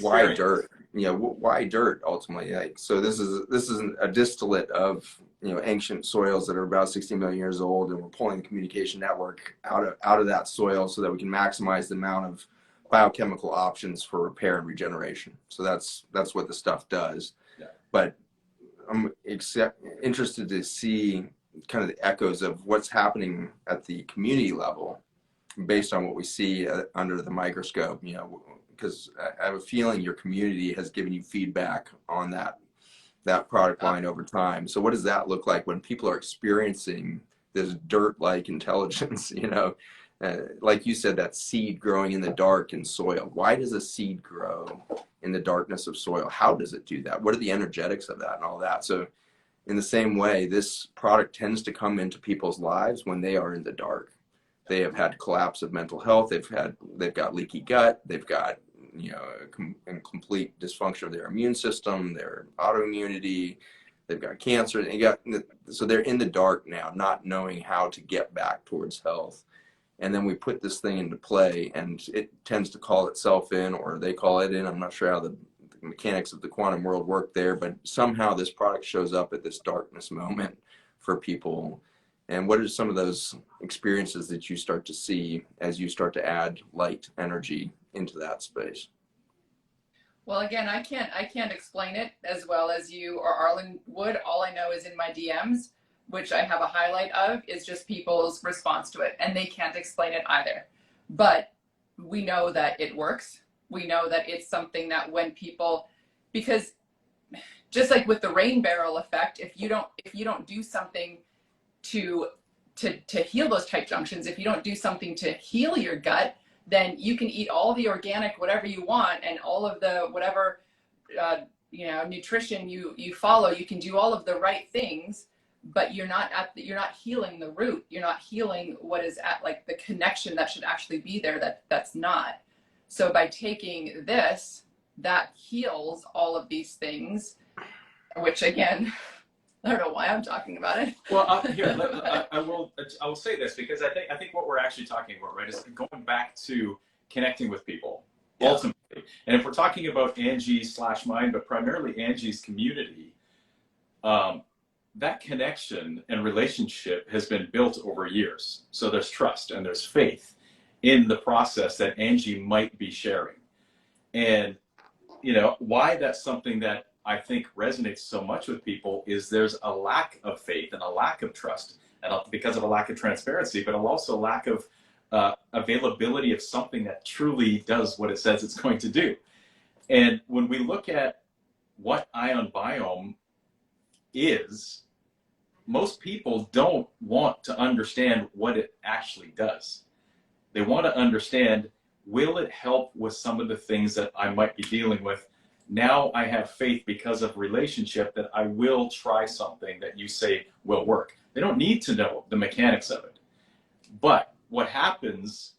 why dirt? why dirt ultimately? Like, so this is a distillate of ancient soils that are about 60 million years old, and we're pulling the communication network out of that soil so that we can maximize the amount of biochemical options for repair and regeneration. So that's what the stuff does. Yeah. But I'm interested to see kind of the echoes of what's happening at the community level based on what we see under the microscope, because I have a feeling your community has given you feedback on that product line over time. So what does that look like when people are experiencing this dirt-like intelligence, like you said, that seed growing in the dark in soil? Why does a seed grow in the darkness of soil? How does it do that? What are the energetics of that and all that? So in the same way, this product tends to come into people's lives when they are in the dark. They have had collapse of mental health. They've got leaky gut. They've got a complete dysfunction of their immune system, their autoimmunity. They've got cancer. So they're in the dark now, not knowing how to get back towards health. And then we put this thing into play, and it tends to call itself in, or they call it in. I'm not sure how the mechanics of the quantum world work there, but somehow this product shows up at this darkness moment for people. And what are some of those experiences that you start to see as you start to add light energy into that space? Well, again, I can't explain it as well as you or Arlynd would. All I know is in my DMs, which I have a highlight of, is just people's response to it, and they can't explain it either. But we know that it works. We know that it's something that when people, because just like with the rain barrel effect, if you don't do something to heal those tight junctions, if you don't do something to heal your gut, then you can eat all the organic whatever you want and all of the whatever nutrition you follow. You can do all of the right things, but you're not healing the root. You're not healing what is at, like, the connection that should actually be there, that's not. So by taking this, that heals all of these things, which again, I don't know why I'm talking about it. Well, I will say this, because I think what we're actually talking about, right, is going back to connecting with people, ultimately. And if we're talking about Angie/mine, but primarily Angie's community, that connection and relationship has been built over years. So there's trust and there's faith in the process that Angie might be sharing. And why that's something that I think resonates so much with people is there's a lack of faith and a lack of trust, and because of a lack of transparency, but also a lack of availability of something that truly does what it says it's going to do. And when we look at what ION Biome is, most people don't want to understand what it actually does. They want to understand, will it help with some of the things that I might be dealing with? Now I have faith because of relationship that I will try something that you say will work. They don't need to know the mechanics of it. But what happens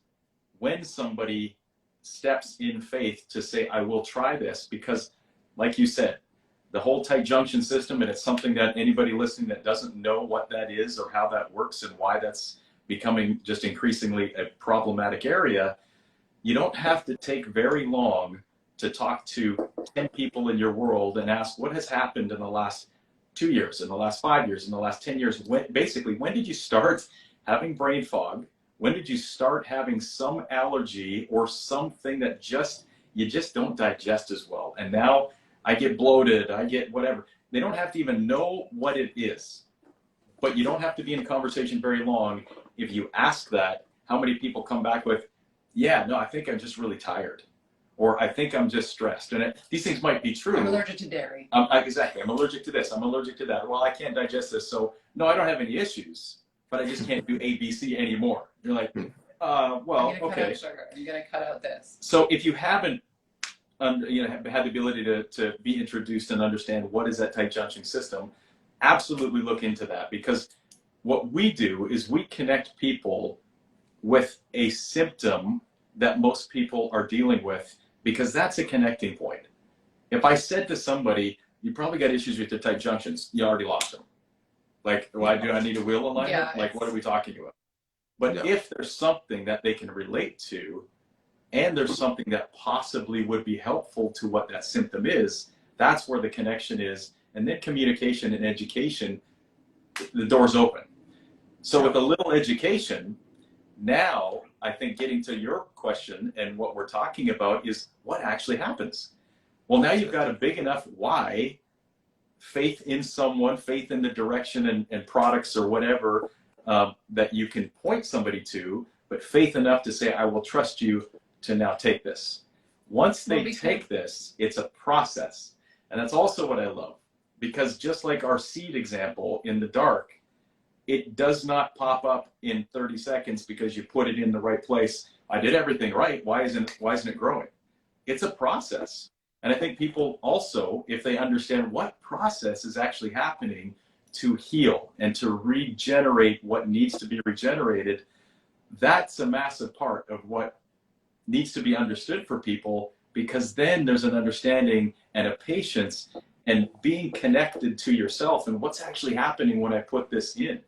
when somebody steps in faith to say, I will try this, because like you said, the whole tight junction system, and it's something that anybody listening that doesn't know what that is or how that works and why that's becoming just increasingly a problematic area, you don't have to take very long to talk to 10 people in your world and ask what has happened in the last 2 years, in the last 5 years, in the last 10 years. When did you start having brain fog? When did you start having some allergy or something that you just don't digest as well? And now I get bloated, I get whatever. They don't have to even know what it is, but you don't have to be in a conversation very long. If you ask that, how many people come back with, yeah, no, I think I'm just really tired. Or I think I'm just stressed. And these things might be true. I'm allergic to dairy. Exactly. I'm allergic to this. I'm allergic to that. Well, I can't digest this. So, no, I don't have any issues, but I just can't do A, B, C anymore. You're like, well, I'm gonna okay. cut out sugar. I'm going to cut out this. So if you haven't had the ability to be introduced and understand what is that tight junction system, absolutely look into that. Because what we do is we connect people with a symptom that most people are dealing with, because that's a connecting point. If I said to somebody, you probably got issues with your tight junctions, you already lost them. Like, why do I need a wheel alignment? Yeah, like, what are we talking about? But if there's something that they can relate to, and there's something that possibly would be helpful to what that symptom is, that's where the connection is. And then communication and education, the door's open. So with a little education, now I think getting to your question and what we're talking about is what actually happens. Well, now you've got a big enough why, faith in someone, faith in the direction and products or whatever that you can point somebody to, but faith enough to say, I will trust you to now take this. Once they take this, it's a process. And that's also what I love, because just like our seed example in the dark, it does not pop up in 30 seconds because you put it in the right place. I did everything right. Why isn't it growing? It's a process. And I think people also, if they understand what process is actually happening to heal and to regenerate what needs to be regenerated, that's a massive part of what needs to be understood for people, because then there's an understanding and a patience and being connected to yourself and what's actually happening when I put this in.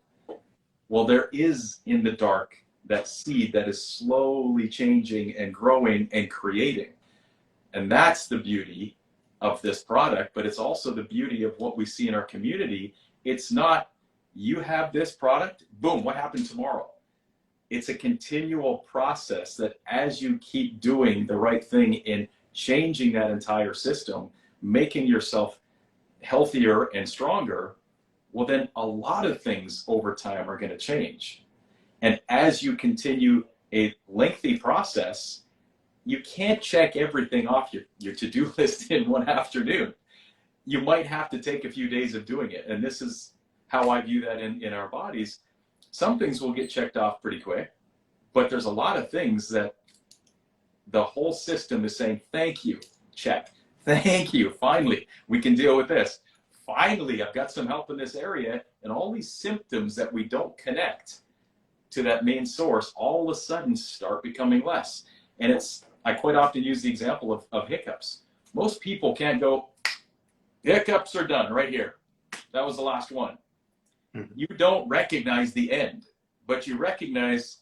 Well, there is in the dark that seed that is slowly changing and growing and creating. And that's the beauty of this product, but it's also the beauty of what we see in our community. It's not, you have this product, boom, what happened tomorrow? It's a continual process that as you keep doing the right thing in changing that entire system, making yourself healthier and stronger, well, then a lot of things over time are going to change. And as you continue a lengthy process, you can't check everything off your to-do list in one afternoon. You might have to take a few days of doing it. And this is how I view that in our bodies. Some things will get checked off pretty quick, but there's a lot of things that the whole system is saying, thank you, check. Thank you, finally, we can deal with this. Finally, I've got some help in this area, and all these symptoms that we don't connect to that main source all of a sudden start becoming less. And I quite often use the example of hiccups. Most people can't go, hiccups are done right here. That was the last one. You don't recognize the end, but you recognize,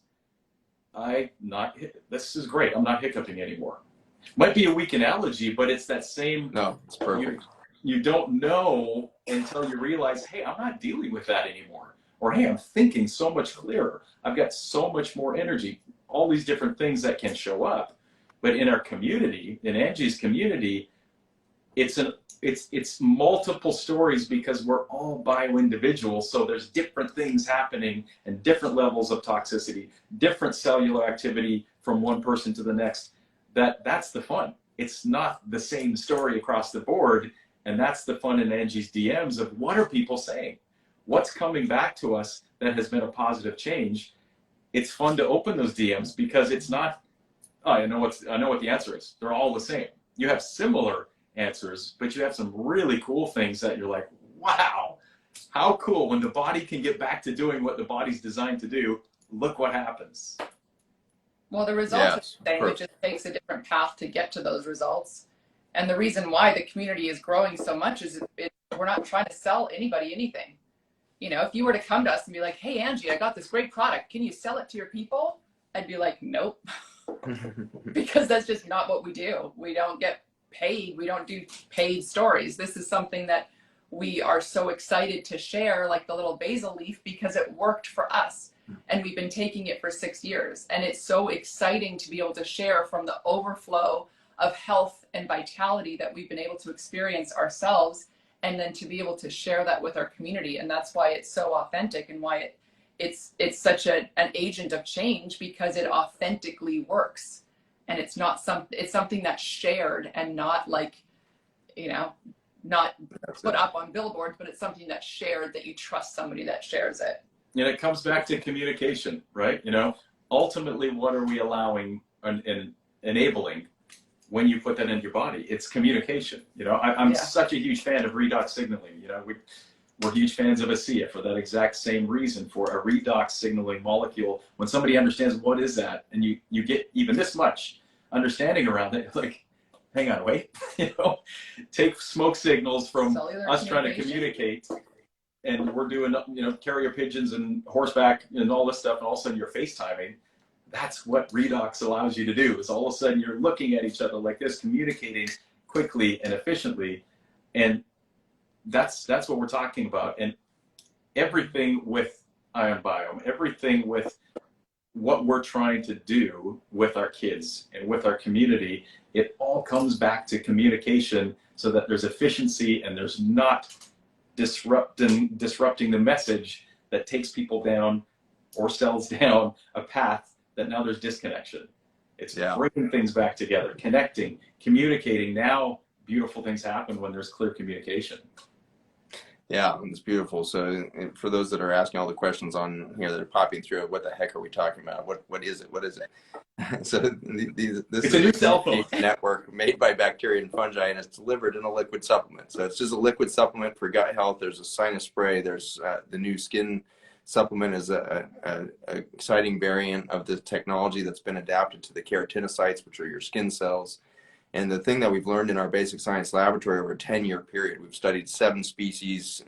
this is great. I'm not hiccuping anymore. Might be a weak analogy, but it's that same. No, it's perfect. You don't know until you realize, hey, I'm not dealing with that anymore. Or, hey, I'm thinking so much clearer. I've got so much more energy. All these different things that can show up. But in our community, in Angie's community, it's multiple stories because we're all bio-individuals. So there's different things happening and different levels of toxicity, different cellular activity from one person to the next. That's the fun. It's not the same story across the board. And that's the fun in Angie's DMs of what are people saying? What's coming back to us that has been a positive change? It's fun to open those DMs because it's not, oh, I know what the answer is. They're all the same. You have similar answers, but you have some really cool things that you're like, wow, how cool. When the body can get back to doing what the body's designed to do, look what happens. Well, the results are the same. It just takes a different path to get to those results. And the reason why the community is growing so much is we're not trying to sell anybody anything. You know, if you were to come to us and be like, hey, Angie, I got this great product. Can you sell it to your people? I'd be like, nope. Because that's just not what we do. We don't get paid. We don't do paid stories. This is something that we are so excited to share, like the little basil leaf, because it worked for us. And we've been taking it for 6 years. And it's so exciting to be able to share from the overflow of health and vitality that we've been able to experience ourselves, and then to be able to share that with our community. And that's why it's so authentic and why it's such an agent of change, because it authentically works. And it's something that's shared and not like, you know, not put up on billboards, but it's something that's shared, that you trust somebody that shares it. And it comes back to communication, right? You know, ultimately, what are we allowing and enabling when you put that into your body? It's communication. You know, I'm such a huge fan of redox signaling. You know, we're huge fans of ASEA for that exact same reason, for a redox signaling molecule. When somebody understands what is that, and you get even this much understanding around it, like, hang on, wait, you know, take smoke signals from us trying to communicate, and we're doing, you know, carrier pigeons and horseback and all this stuff, and all of a sudden you're FaceTiming. that's what redox allows you to do, is all of a sudden you're looking at each other like this, communicating quickly and efficiently. And that's what we're talking about. And everything with ION Biome, everything with what we're trying to do with our kids and with our community, it all comes back to communication, so that there's efficiency and there's not disrupting the message that takes people down or cells down a path that now there's disconnection. It's bringing things back together, connecting, communicating. Now beautiful things happen when there's clear communication. Yeah, it's beautiful. So for those that are asking all the questions on here that are popping through, what the heck are we talking about? What is it? What is it? So this is a new cell phone network made by bacteria and fungi, and it's delivered in a liquid supplement. So it's just a liquid supplement for gut health. There's a sinus spray. There's the new skin supplement is a exciting variant of the technology that's been adapted to the keratinocytes, which are your skin cells. And the thing that we've learned in our basic science laboratory over a 10-year period, we've studied 7 species,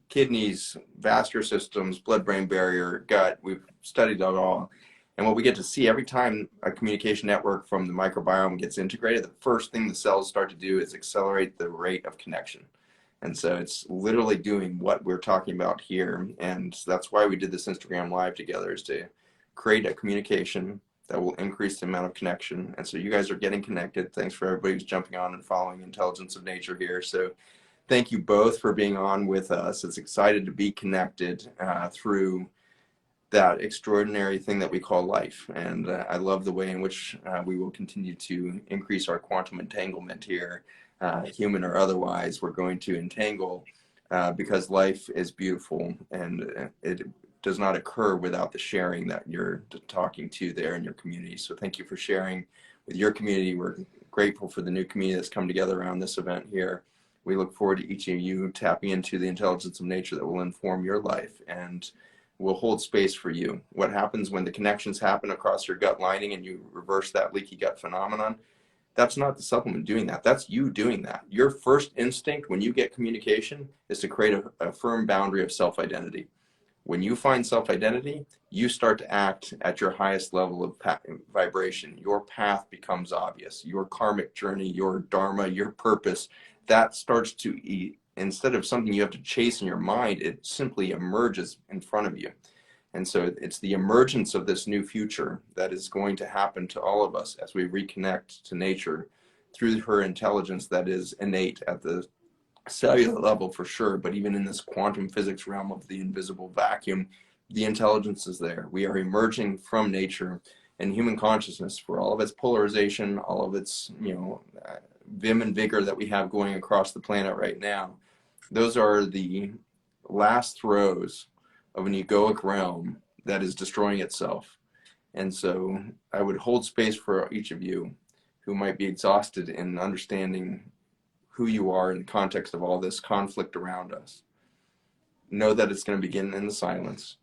kidneys, vascular systems, blood-brain barrier, gut. We've studied it all. And what we get to see every time a communication network from the microbiome gets integrated, the first thing the cells start to do is accelerate the rate of connection. And so it's literally doing what we're talking about here. And that's why we did this Instagram Live together, is to create a communication that will increase the amount of connection. And so you guys are getting connected. Thanks for everybody who's jumping on and following Intelligence of Nature here. So thank you both for being on with us. It's excited to be connected through that extraordinary thing that we call life. And I love the way in which we will continue to increase our quantum entanglement here, human or otherwise. We're going to entangle because life is beautiful, and it does not occur without the sharing that you're talking to there in your community. So thank you for sharing with your community. We're grateful for the new community that's come together around this event here. We look forward to each of you tapping into the intelligence of nature that will inform your life and will hold space for you. What happens when the connections happen across your gut lining and you reverse that leaky gut phenomenon? That's not the supplement doing that. That's you doing that. Your first instinct when you get communication is to create a firm boundary of self-identity. When you find self-identity, you start to act at your highest level of vibration. Your path becomes obvious. Your karmic journey, your dharma, your purpose, that starts to eat. Instead of something you have to chase in your mind, it simply emerges in front of you. And so it's the emergence of this new future that is going to happen to all of us as we reconnect to nature through her intelligence that is innate at the cellular level for sure, but even in this quantum physics realm of the invisible vacuum, the intelligence is there. We are emerging from nature, and human consciousness, for all of its polarization, all of its vim and vigor that we have going across the planet right now, those are the last throes of an egoic realm that is destroying itself. And so I would hold space for each of you who might be exhausted in understanding who you are in the context of all this conflict around us. Know that it's going to begin in the silence.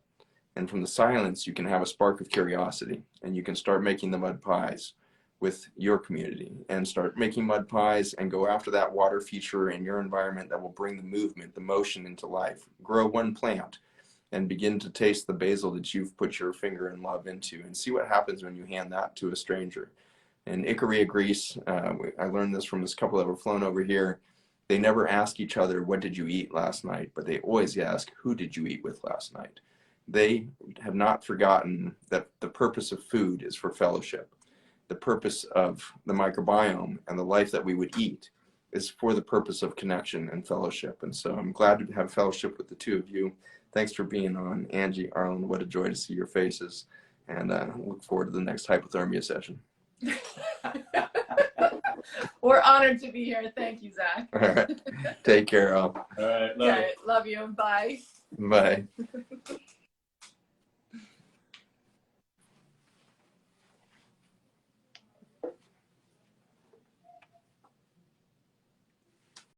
And from the silence, you can have a spark of curiosity, and you can start making the mud pies with your community, and start making mud pies and go after that water feature in your environment that will bring the movement, the motion into life. Grow one plant and begin to taste the basil that you've put your finger and love into, and see what happens when you hand that to a stranger. In Ikaria, Greece, I learned this from this couple that were flown over here. They never ask each other, what did you eat last night? But they always ask, who did you eat with last night? They have not forgotten that the purpose of food is for fellowship. The purpose of the microbiome and the life that we would eat is for the purpose of connection and fellowship. And so I'm glad to have fellowship with the two of you. Thanks for being on. Angie, Arlynd, what a joy to see your faces. And look forward to the next hypothermia session. We're honored to be here. Thank you, Zach. All right. Take care, all. All right. Okay, love you. Bye. Bye.